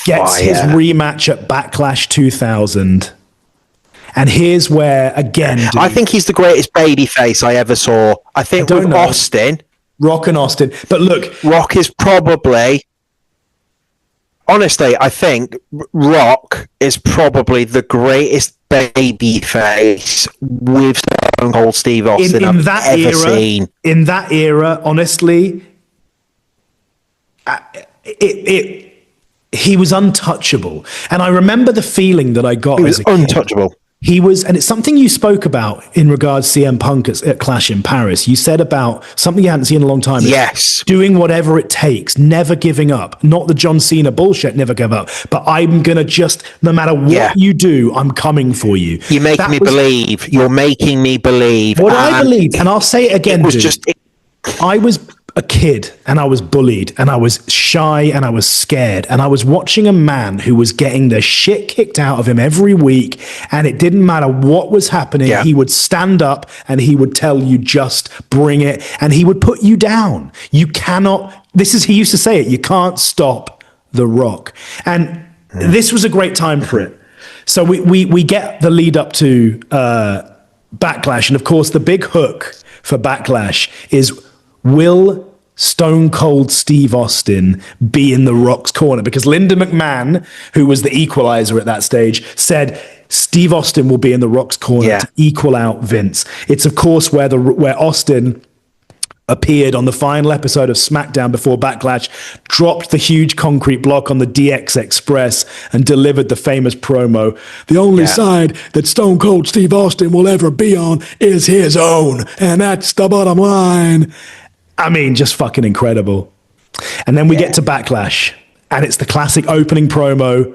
gets his rematch at Backlash 2000. And here's where, again, dude, I think he's the greatest babyface I ever saw. I think with Austin. Rock and Austin. But look, Rock is probably... Honestly, I think Rock is probably the greatest babyface with Stone Cold Steve Austin I've ever seen. In that era, honestly, he was untouchable. And I remember the feeling that I got as a kid. Untouchable. He was, and it's something you spoke about in regards to CM Punk at Clash in Paris. You said about something you hadn't seen in a long time. Yes. Doing whatever it takes, never giving up. Not the John Cena bullshit, never give up. But I'm going to just, no matter what you do, I'm coming for you. You're making me believe. You're making me believe. What I believe, and I'll say it again, I was a kid and I was bullied and I was shy and I was scared, and I was watching a man who was getting the shit kicked out of him every week, and it didn't matter what was happening. He would stand up and he would tell you, just bring it, and he would put you down. You cannot, he used to say it, you can't stop The Rock. And this was a great time for it. So we get the lead up to Backlash, and of course the big hook for Backlash is, will Stone Cold Steve Austin be in The Rock's corner? Because Linda McMahon, who was the equalizer at that stage, said Steve Austin will be in The Rock's corner to equal out Vince. It's, of course, where Austin appeared on the final episode of SmackDown before Backlash, dropped the huge concrete block on the DX Express, and delivered the famous promo. The only side that Stone Cold Steve Austin will ever be on is his own, and that's the bottom line. I mean, just fucking incredible. And then we get to Backlash, and it's the classic opening promo.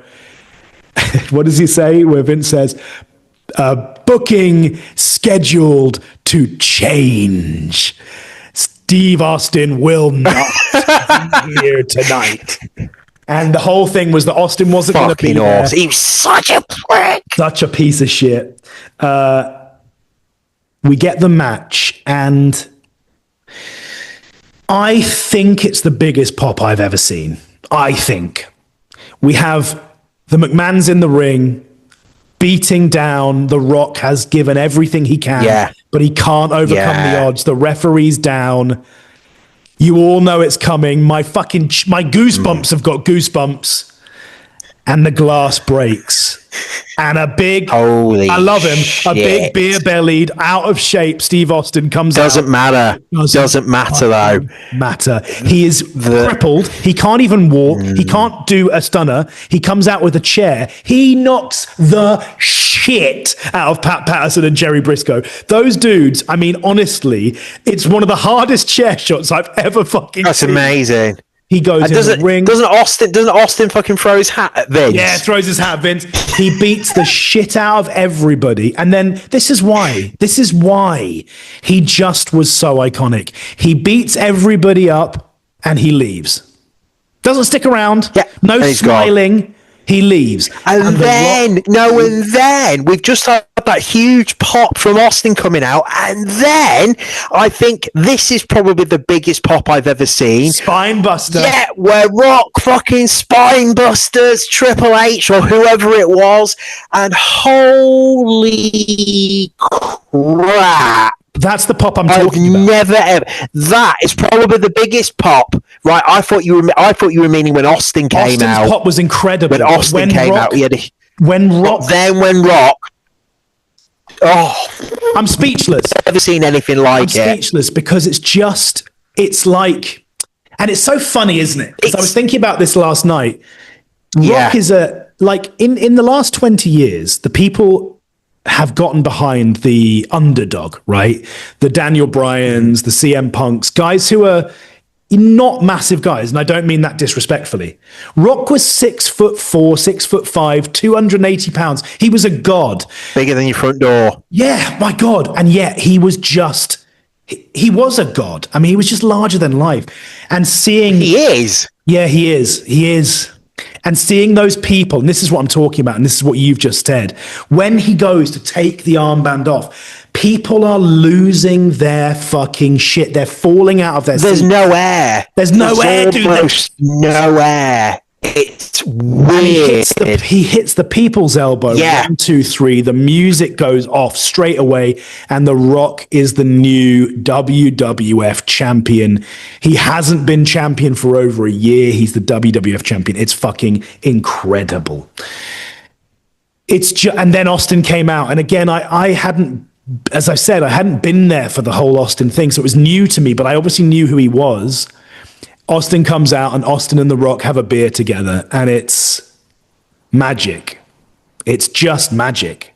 What does he say? Where Vince says, booking scheduled to change. Steve Austin will not be here tonight. And the whole thing was that Austin wasn't going to be there. He was such a prick. Such a piece of shit. We get the match, and I think it's the biggest pop I've ever seen. I think. We have the McMahons in the ring, beating down. The Rock has given everything he can, but he can't overcome the odds. The referee's down. You all know it's coming. My goosebumps have got goosebumps. And the glass breaks. And I love him, a big beer-bellied, out of shape Steve Austin comes out. Doesn't matter though. He is crippled. He can't even walk. He can't do a stunner. He comes out with a chair. He knocks the shit out of Pat Patterson and Jerry Briscoe. Those dudes, I mean, honestly, it's one of the hardest chair shots I've ever fucking seen. That's amazing. He goes in the ring. Doesn't Austin fucking throw his hat at Vince? Yeah, throws his hat at Vince. He beats the shit out of everybody. And then this is why he just was so iconic. He beats everybody up and he leaves. Doesn't stick around. Yeah. No smiling. He leaves. And then we've just had that huge pop from Austin coming out. And then I think this is probably the biggest pop I've ever seen. Spine buster. Yeah, where Rock fucking spine busters Triple H or whoever it was. And holy crap. That's the pop I'm talking about. Never ever. That is probably the biggest pop. Right? I thought you were meaning when Austin came out. Austin's pop was incredible. When Austin came out, when Rock. Oh, I'm speechless. Never seen anything like it. I'm speechless because it's like, and it's so funny, isn't it? Because I was thinking about this last night. Rock is in the last 20 years, the people have gotten behind the underdog, right? The Daniel Bryans, the CM Punks, guys who are not massive guys, and I don't mean that disrespectfully. Rock was 6'4", 6'5", 280 pounds. He was a god. Bigger than your front door. Yeah, my God. And yet he was he was a god. I mean, he was just larger than life. And seeing... He is. Yeah, he is. And seeing those people, and this is what I'm talking about, and this is what you've just said, when he goes to take the armband off, people are losing their fucking shit. They're falling out of their There's seats. no air. There's no air, dude. No air. It's weird. He hits the people's elbow. Yeah. 1, 2, 3. The music goes off straight away, and The Rock is the new WWF champion. He hasn't been champion for over a year. He's the WWF champion. It's fucking incredible. And then Austin came out, and again, I hadn't, as I said, I hadn't been there for the whole Austin thing, so it was new to me. But I obviously knew who he was. Austin comes out and Austin and The Rock have a beer together, and it's magic. It's just magic.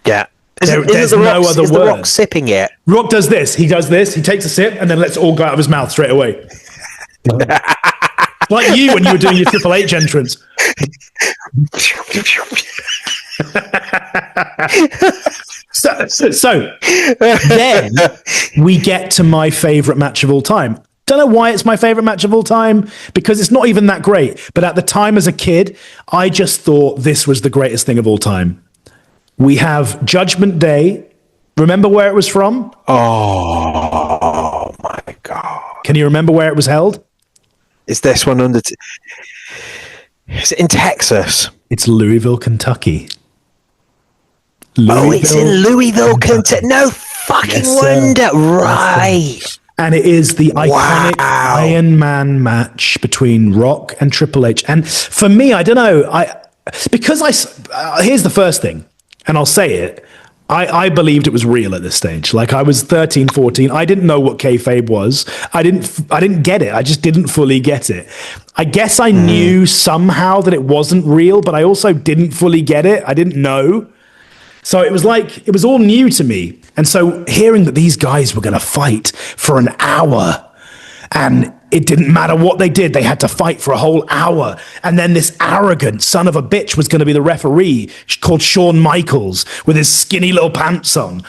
Yeah. There's no other word. The Rock sipping it? Rock does this. He takes a sip, and then lets it all go out of his mouth straight away. Like you when you were doing your Triple H entrance. So then we get to my favorite match of all time. Don't know why it's my favorite match of all time, because it's not even that great. But at the time as a kid, I just thought this was the greatest thing of all time. We have Judgment Day. Remember where it was from? Oh my God. Can you remember where it was held? Is this one under... Is it in Texas? It's Louisville, Kentucky. It's in Louisville, Kentucky. No fucking wonder. Right. And it is the iconic Iron Man match between Rock and Triple H. And for me, I don't know, here's the first thing, and I'll say it. I believed it was real at this stage. Like, I was 13, 14. I didn't know what kayfabe was. I didn't get it. I just didn't fully get it. I guess I knew somehow that it wasn't real, but I also didn't fully get it. I didn't know. So it was like, it was all new to me. And so hearing that these guys were going to fight for an hour, and it didn't matter what they did, they had to fight for a whole hour. And then this arrogant son of a bitch was going to be the referee, called Shawn Michaels, with his skinny little pants on.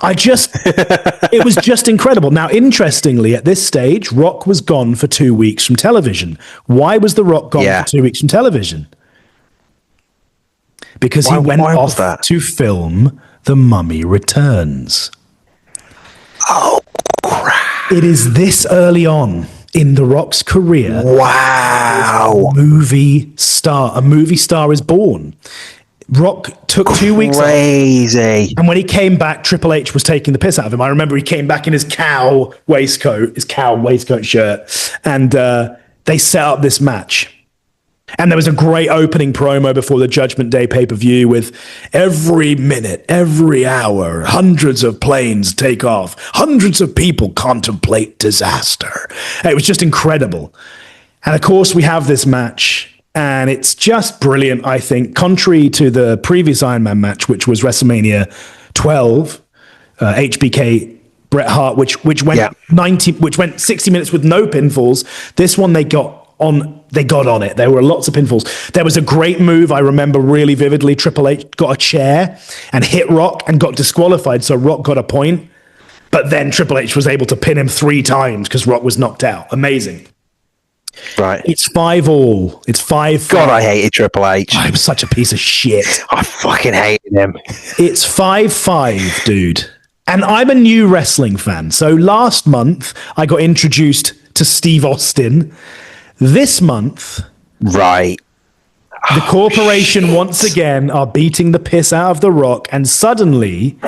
It was just incredible. Now, interestingly, at this stage, Rock was gone for 2 weeks from television. Why was The Rock gone for 2 weeks from television? Because he went off to film The Mummy Returns. Oh, crap. It is this early on in The Rock's career. Wow. A movie star is born. Rock took 2 weeks off. Crazy. And when he came back, Triple H was taking the piss out of him. I remember he came back in his cow waistcoat shirt, and they set up this match. And there was a great opening promo before the Judgment Day pay-per-view with every minute, every hour, hundreds of planes take off, hundreds of people contemplate disaster. It was just incredible. And of course, we have this match, and it's just brilliant, I think, contrary to the previous Iron Man match, which was WrestleMania 12, HBK Bret Hart, which went 60 minutes with no pinfalls. This one they got on it. There were lots of pinfalls. There was a great move I remember really vividly. Triple H got a chair and hit Rock and got disqualified, so Rock got a point. But then Triple H was able to pin him 3 times because Rock was knocked out. Amazing. Right. It's 5-all. It's 5-5. God, I hated Triple H. I'm such a piece of shit. I fucking hated him. It's 5-5, dude. And I'm a new wrestling fan. So last month, I got introduced to Steve Austin. This month, right, the corporation once again are beating the piss out of The Rock. And suddenly,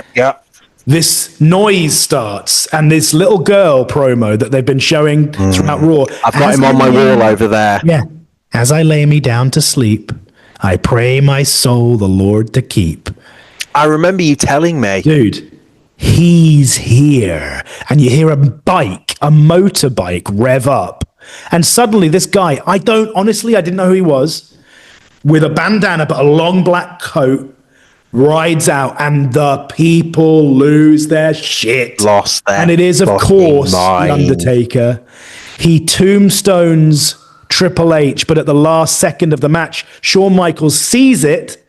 this noise starts, and this little girl promo that they've been showing throughout Raw. I've got him on my wall over there. Yeah. As I lay me down to sleep, I pray my soul the Lord to keep. I remember you telling me. Dude, he's here. And you hear a motorbike rev up. And suddenly this guy, I didn't know who he was, with a bandana but a long black coat, rides out, and the people lose their shit. Lost their And it is, of course, mind. The Undertaker. He tombstones Triple H, but at the last second of the match, Shawn Michaels sees it,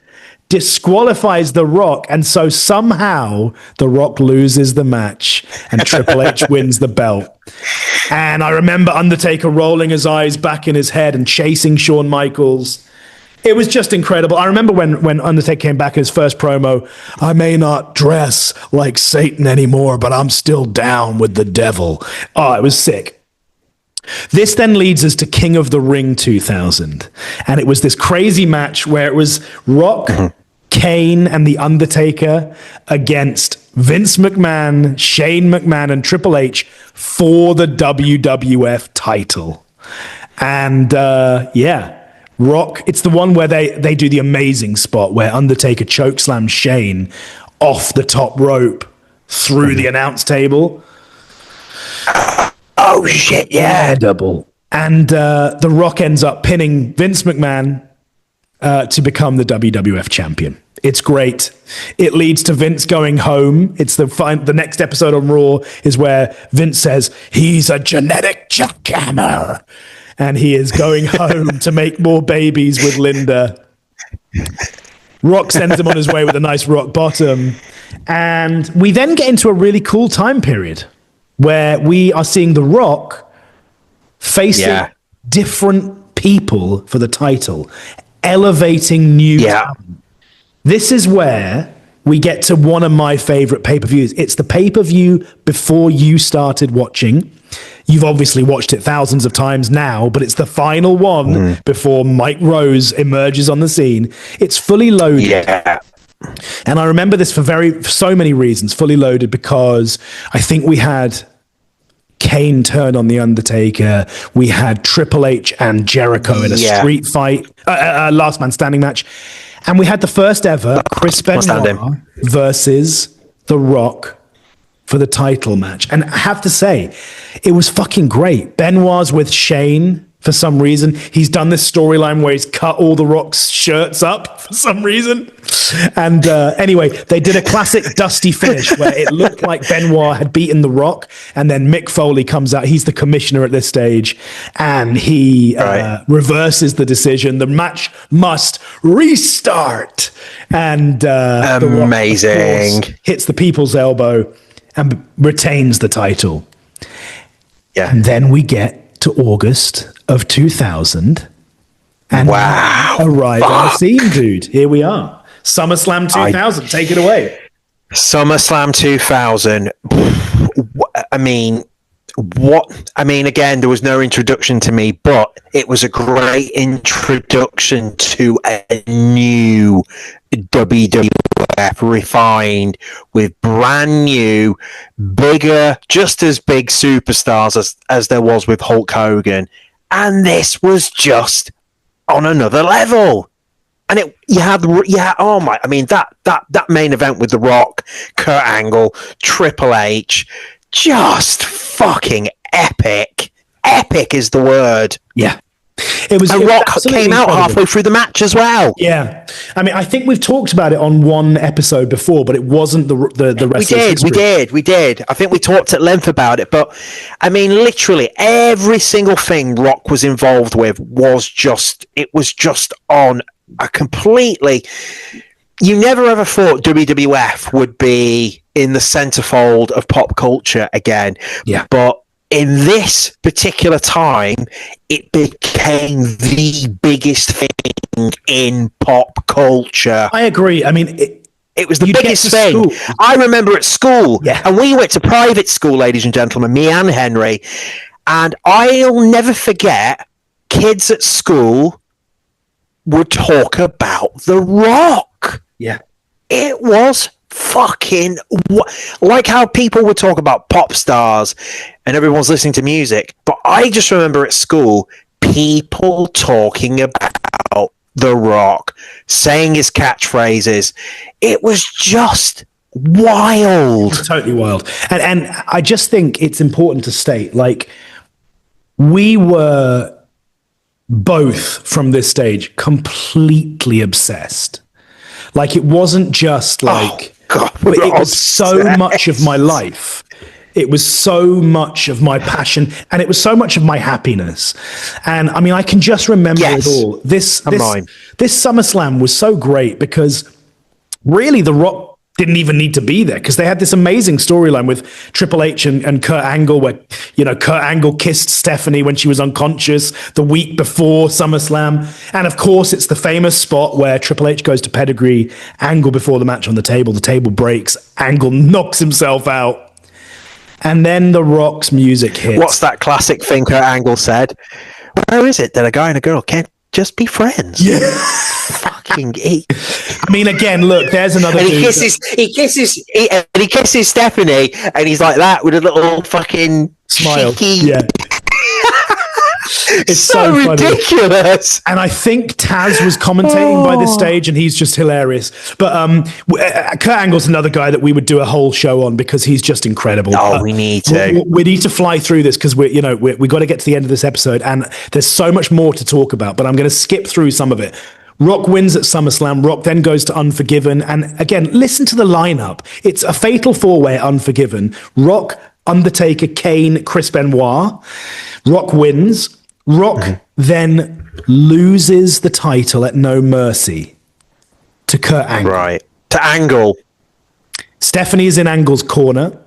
disqualifies The Rock, and so somehow The Rock loses the match and Triple H wins the belt. And I remember Undertaker rolling his eyes back in his head and chasing Shawn Michaels. It was just incredible. I remember when Undertaker came back in his first promo, I may not dress like Satan anymore, but I'm still down with the devil. Oh, it was sick. This then leads us to King of the Ring 2000. And it was this crazy match where it was Rock, Kane, and The Undertaker against Vince McMahon, Shane McMahon, and Triple H for the WWF title. And Rock, it's the one where they do the amazing spot where Undertaker chokeslams Shane off the top rope through the announce table. Oh, shit, yeah. Double. And The Rock ends up pinning Vince McMahon to become the WWF champion. It's great. It leads to Vince going home. It's the next episode on Raw is where Vince says, he's a genetic jackhammer. And he is going home to make more babies with Linda. Rock sends him on his way with a nice rock bottom. And we then get into a really cool time period where we are seeing The Rock facing different people for the title, elevating new talent. This is where we get to one of my favorite pay-per-views. It's the pay-per-view before you started watching. You've obviously watched it thousands of times now, but it's the final one before Mike Rose emerges on the scene. It's Fully Loaded. Yeah. And I remember this for so many reasons. Fully Loaded because I think we had Kane turn on The Undertaker. We had Triple H and Jericho in a street fight, last man standing match. And we had the first ever Chris Benoit versus The Rock for the title match. And I have to say, it was fucking great. Benoit's with Shane for some reason. He's done this storyline where he's cut all The Rock's shirts up for some reason. And anyway, they did a classic dusty finish where it looked like Benoit had beaten The Rock. And then Mick Foley comes out. He's the commissioner at this stage. And he reverses the decision. The match must restart. And The Rock, of course, hits the people's elbow and retains the title. Yeah. And then we get to August of 2000 and arrive on the scene, dude. Here we are. SummerSlam 2000. Take it away. SummerSlam 2000. Again, there was no introduction to me, but it was a great introduction to a new WWF refined with brand new, bigger, just as big superstars as there was with Hulk Hogan. And this was just on another level. And that main event with The Rock, Kurt Angle, Triple H, just fucking epic. Epic is the word. Yeah. And Rock absolutely came out incredible. halfway through the match as well. Yeah, I mean, I think we've talked about it on one episode before, but it wasn't the Wrestlers We did. I think we talked at length about it, but I mean, literally every single thing Rock was involved with was just on a completely. You never ever thought WWF would be in the centerfold of pop culture again. Yeah. But in this particular time, it became the biggest thing in pop culture. I agree. I mean, it was the you'd biggest get to thing. school. I remember at school, Yeah. and we went to private school, ladies and gentlemen, me and Henry, and I'll never forget kids at school would talk about The Rock. Yeah. It was fucking like how people would talk about pop stars and everyone's listening to music. But I just remember at school people talking about The Rock, saying his catchphrases. It was just wild. Totally wild. And I just think it's important to state, like, we were both from this stage completely obsessed. Like, it wasn't just like, God, it was so much of my life. It was so much of my passion, and it was so much of my happiness. And I mean, I can just remember Yes. it all. This mine. SummerSlam was so great because really The Rock didn't even need to be there, because they had this amazing storyline with Triple H and Kurt Angle, where, you know, Kurt Angle kissed Stephanie when she was unconscious the week before SummerSlam. And of course, it's the famous spot where Triple H goes to pedigree Angle before the match on the table breaks, Angle knocks himself out. And then The Rock's music hits. What's that classic thing Kurt Angle said? Where is it that a guy and a girl can't just be friends? Yeah. Fucking I mean, again, look, there's another and dude he kisses Stephanie, and he's like that with a little fucking smile. cheeky. Yeah. It's so so funny. ridiculous. And I think Taz was commentating by this stage, and he's just hilarious. But Kurt Angle's another guy that we would do a whole show on, because he's just incredible. Oh, we need to. We need to fly through this, because we got to get to the end of this episode, and there's so much more to talk about. But I'm going to skip through some of it. Rock wins at SummerSlam. Rock then goes to Unforgiven. And again, listen to the lineup. It's a fatal four-way at Unforgiven. Rock, Undertaker, Kane, Chris Benoit. Rock wins. Rock then loses the title at No Mercy to Kurt Angle. Right. To Angle. Stephanie is in Angle's corner.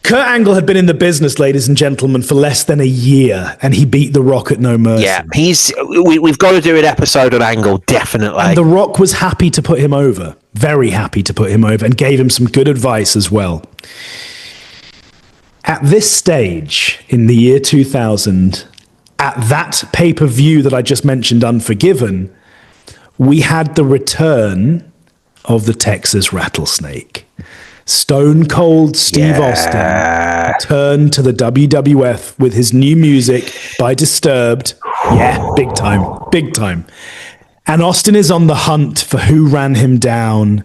Kurt Angle had been in the business, ladies and gentlemen, for less than a year, and he beat The Rock at No Mercy. Yeah, we've got to do an episode on Angle, definitely. And The Rock was happy to put him over, very happy to put him over, and gave him some good advice as well. At this stage, in the year 2000, at that pay-per-view that I just mentioned, Unforgiven, we had the return of the Texas Rattlesnake. Stone Cold Steve Austin turned to the WWF with his new music by Disturbed. Yeah, big time, big time. And Austin is on the hunt for who ran him down.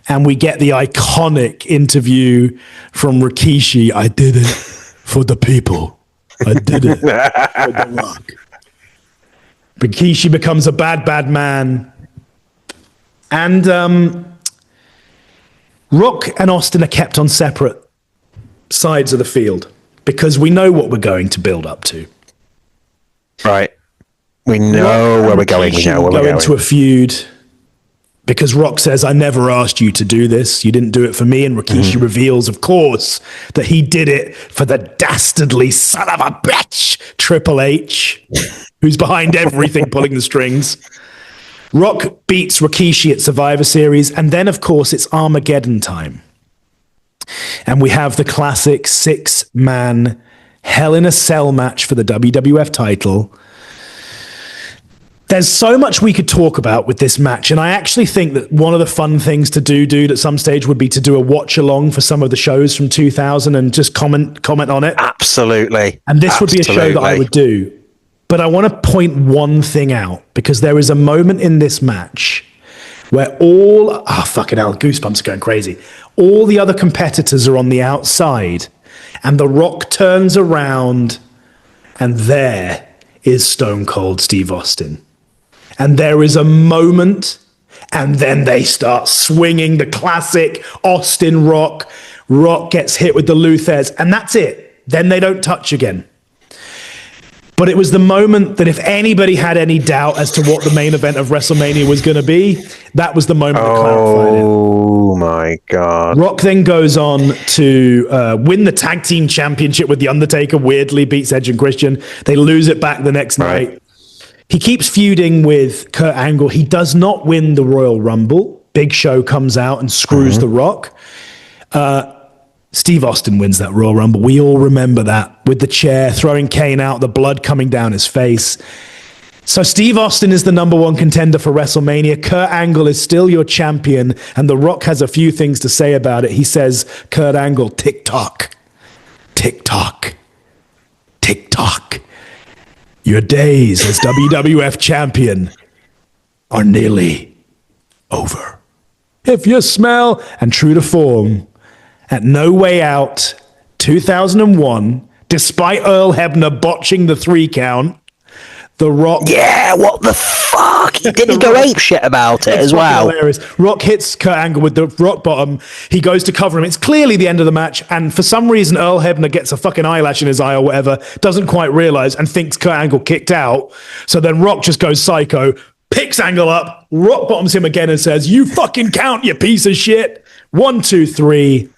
And we get the iconic interview from Rikishi. I did it for the people. I did it for The Rock. Rikishi becomes a bad, bad man. And Rock and Austin are kept on separate sides of the field, because we know what we're going to build up to. Right. We know where we're going. We know where we're going. Into a feud, because Rock says, I never asked you to do this. You didn't do it for me. And Rikishi reveals, of course, that he did it for the dastardly son of a bitch, Triple H, who's behind everything, pulling the strings. Rock beats Rikishi at Survivor Series, and then, of course, it's Armageddon time. And we have the classic 6-man Hell in a Cell match for the WWF title. There's so much we could talk about with this match, and I actually think that one of the fun things to do, dude, at some stage would be to do a watch-along for some of the shows from 2000 and just comment on it. Absolutely. And this would be a show that I would do. But I want to point one thing out, because there is a moment in this match where fucking hell, goosebumps are going crazy. All the other competitors are on the outside, and The Rock turns around, and there is Stone Cold Steve Austin. And there is a moment, and then they start swinging the classic Austin Rock. Rock gets hit with the Luthez, and that's it. Then they don't touch again. But it was the moment that if anybody had any doubt as to what the main event of WrestleMania was going to be, that was the moment that clarified it. Oh my God. Rock then goes on to win the tag team championship with The Undertaker, weirdly beats Edge and Christian. They lose it back the next night. He keeps feuding with Kurt Angle. He does not win the Royal Rumble. Big Show comes out and screws The Rock. Steve Austin wins that Royal Rumble. We all remember that, with the chair, throwing Kane out, the blood coming down his face. So Steve Austin is the number one contender for WrestleMania. Kurt Angle is still your champion, and The Rock has a few things to say about it. He says, Kurt Angle, tick-tock, tick-tock, tick-tock. Your days as WWF champion are nearly over. If you smell, and true to form, at No Way Out 2001, despite Earl Hebner botching the 3 count, The Rock... Yeah, what the fuck? He didn't go ape shit about it as well. Hilarious. Rock hits Kurt Angle with the rock bottom. He goes to cover him. It's clearly the end of the match, and for some reason, Earl Hebner gets a fucking eyelash in his eye or whatever, doesn't quite realize, and thinks Kurt Angle kicked out. So then Rock just goes psycho, picks Angle up, rock bottoms him again and says, you fucking count, you piece of shit. 1, 2, 3.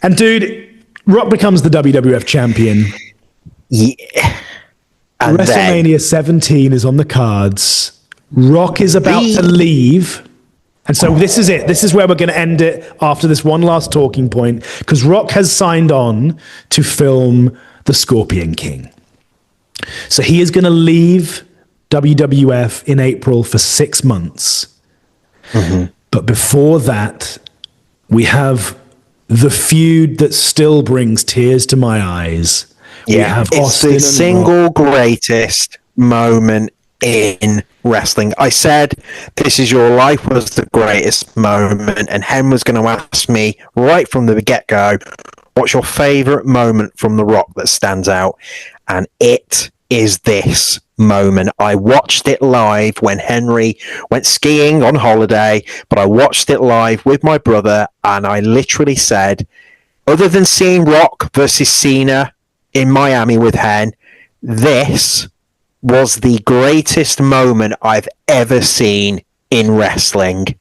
And dude, Rock becomes the WWF champion. Yeah. And WrestleMania 17 is on the cards. Rock is about to leave. And so this is it. This is where we're going to end it after this one last talking point, because Rock has signed on to film The Scorpion King. So he is going to leave WWF in April for 6 months. But before that, we have the feud that still brings tears to my eyes. Yeah, it's the single greatest moment in wrestling. I said, This Is Your Life was the greatest moment, and Hen was going to ask me right from the get-go, what's your favourite moment from The Rock that stands out? And it is this moment. I watched it live when Henry went skiing on holiday, but I watched it live with my brother, and I literally said, other than seeing Rock versus Cena in Miami with Hen, this was the greatest moment I've ever seen in wrestling.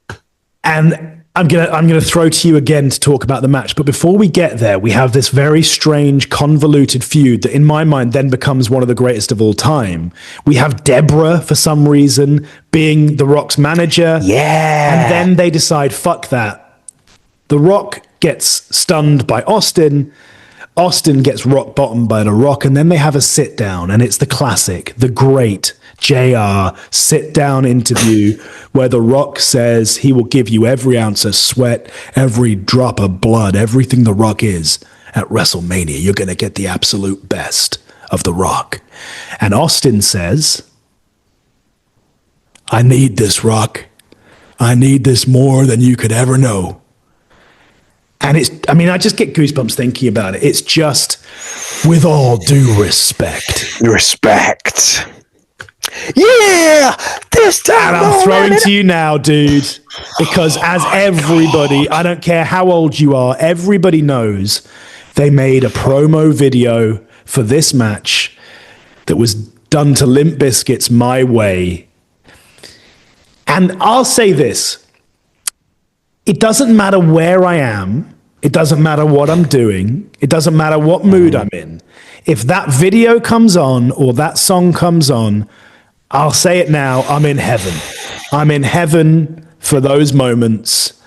And I'm gonna throw to you again to talk about the match. But before we get there, we have this very strange, convoluted feud that in my mind then becomes one of the greatest of all time. We have Deborah, for some reason, being The Rock's manager. Yeah. And then they decide, fuck that. The Rock gets stunned by Austin. Austin gets rock bottomed by The Rock, and then they have a sit down, and it's the classic, the great JR sit down interview where The Rock says he will give you every ounce of sweat, every drop of blood, everything The Rock is at WrestleMania. You're going to get the absolute best of The Rock. And Austin says, I need this, Rock. I need this more than you could ever know. And I just get goosebumps thinking about it. It's just, with all due respect. Respect. Yeah! This time. And I'm throwing to you now, dude, because as everybody, I don't care how old you are, everybody knows they made a promo video for this match that was done to Limp Bizkit's My Way. And I'll say this. It doesn't matter where I am. It doesn't matter what I'm doing. It doesn't matter what mood I'm in. If that video comes on or that song comes on, I'll say it now, I'm in heaven. I'm in heaven for those moments.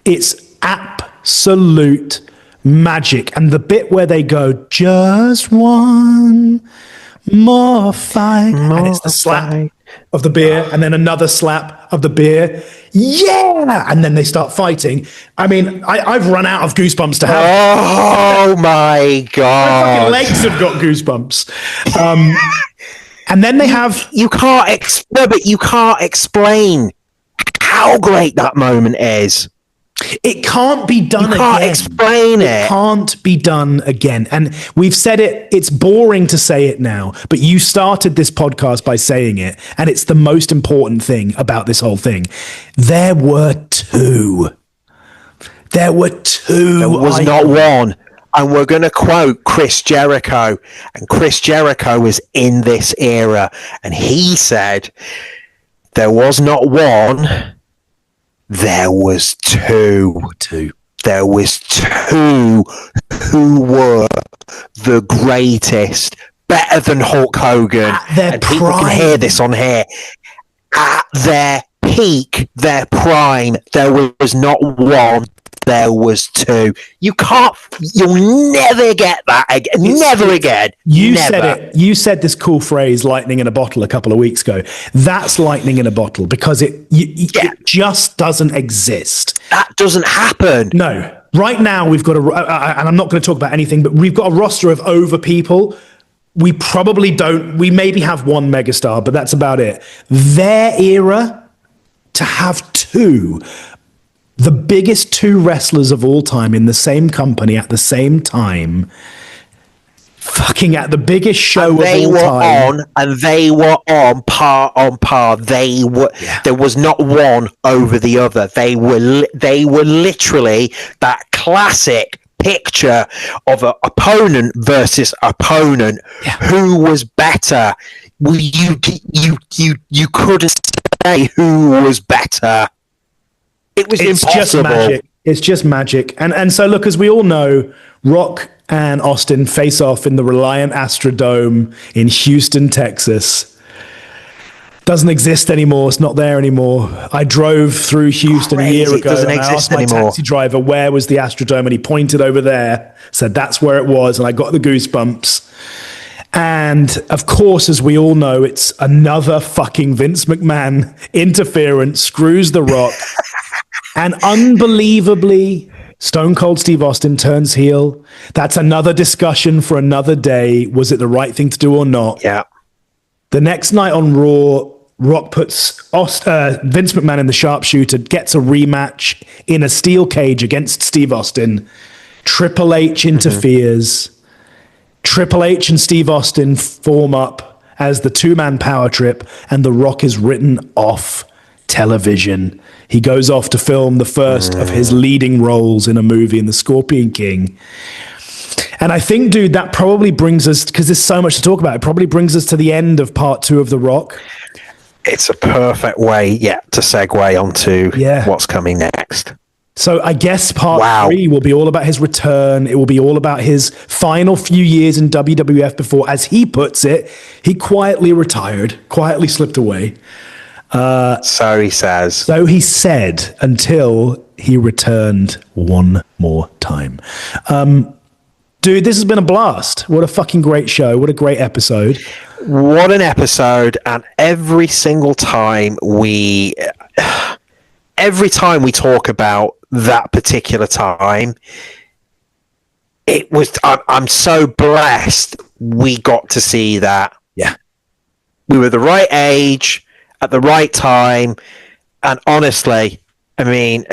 It's absolute magic. And the bit where they go, just one more fight. And it's the slap of the beer, and then another slap of the beer. Yeah! And then they start fighting. I mean, I've run out of goosebumps to have. Oh my God. My fucking legs have got goosebumps. And then they have... You can't explain how great that moment is. It can't be done You can't again. explain it. It can't be done again. And we've said it, it's boring to say it now, but you started this podcast by saying it, and it's the most important thing about this whole thing. There were two. There were two. There was not one. And we're going to quote Chris Jericho. And Chris Jericho was in this era. And he said, there was not one, there was two. There was two who were the greatest, better than Hulk Hogan. At their and people prime. can hear this on here. At their peak, their prime, there was not one, there was two. You'll never get that again. Never again. You never. said it. You said this cool phrase, lightning in a bottle, a couple of weeks ago. That's lightning in a bottle because it just doesn't exist. That doesn't happen. No. Right now, we've got and I'm not going to talk about anything, but we've got a roster of over people. We probably don't, we maybe have one megastar, but that's about it. Their era, to have two, the biggest two wrestlers of all time in the same company at the same time, fucking at the biggest show of all time. They were on par. They were. Yeah. There was not one over the other. They were literally that classic picture of an opponent versus opponent. Yeah. Who was better? You couldn't say who was better. It was impossible. Just magic. It's just magic. And so look, as we all know, Rock and Austin face off in the Reliant Astrodome in Houston, Texas. Doesn't exist anymore. It's not there anymore. I drove through Houston a year ago and I asked my taxi driver where was the Astrodome, and he pointed over there, said that's where it was, and I got the goosebumps. And of course, as we all know, it's another fucking Vince McMahon interference, screws the Rock. And unbelievably, Stone Cold Steve Austin turns heel. That's another discussion for another day. Was it the right thing to do or not? Yeah. The next night on Raw, Rock puts Vince McMahon in the sharpshooter, gets a rematch in a steel cage against Steve Austin. Triple H interferes. Mm-hmm. Triple H and Steve Austin form up as the two-man power trip, and The Rock is written off television. He goes off to film the first of his leading roles in a movie in The Scorpion King. And I think, dude, that probably brings us, because there's so much to talk about, it probably brings us to the end of part 2 of The Rock. It's a perfect way, to segue onto what's coming next. So I guess part 3 will be all about his return. It will be all about his final few years in WWF before, as he puts it, he quietly retired, quietly slipped away. So he says. So he said, until he returned one more time. Dude, this has been a blast. What a fucking great show. What a great episode. What an episode. And every single time we talk about that particular time, I'm so blessed we got to see that. Yeah. We were the right age at the right time. And honestly, I mean,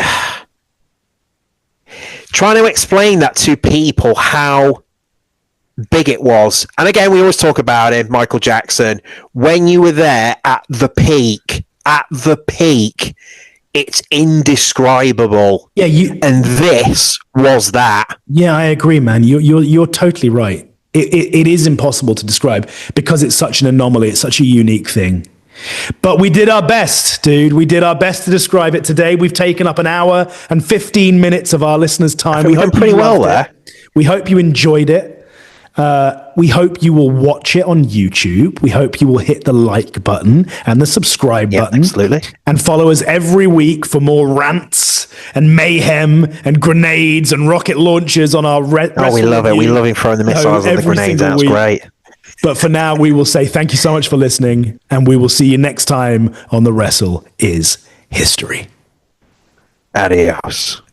trying to explain that to people, how big it was. And again, we always talk about it, Michael Jackson, when you were there at the peak, it's indescribable. Yeah, and this was that. Yeah, I agree, man. You're totally right. It is impossible to describe because it's such an anomaly. It's such a unique thing. But we did our best, dude. We did our best to describe it today. We've taken up an hour and 15 minutes of our listeners' time. We've done pretty well there. We hope you enjoyed it. We hope you will watch it on YouTube. We hope you will hit the like button and the subscribe button. Absolutely. And follow us every week for more rants and mayhem and grenades and rocket launchers on our we love it. We love him throwing the missiles and the grenades. That's great. But for now, we will say thank you so much for listening, and we will see you next time on The Wrestle is History. Adios.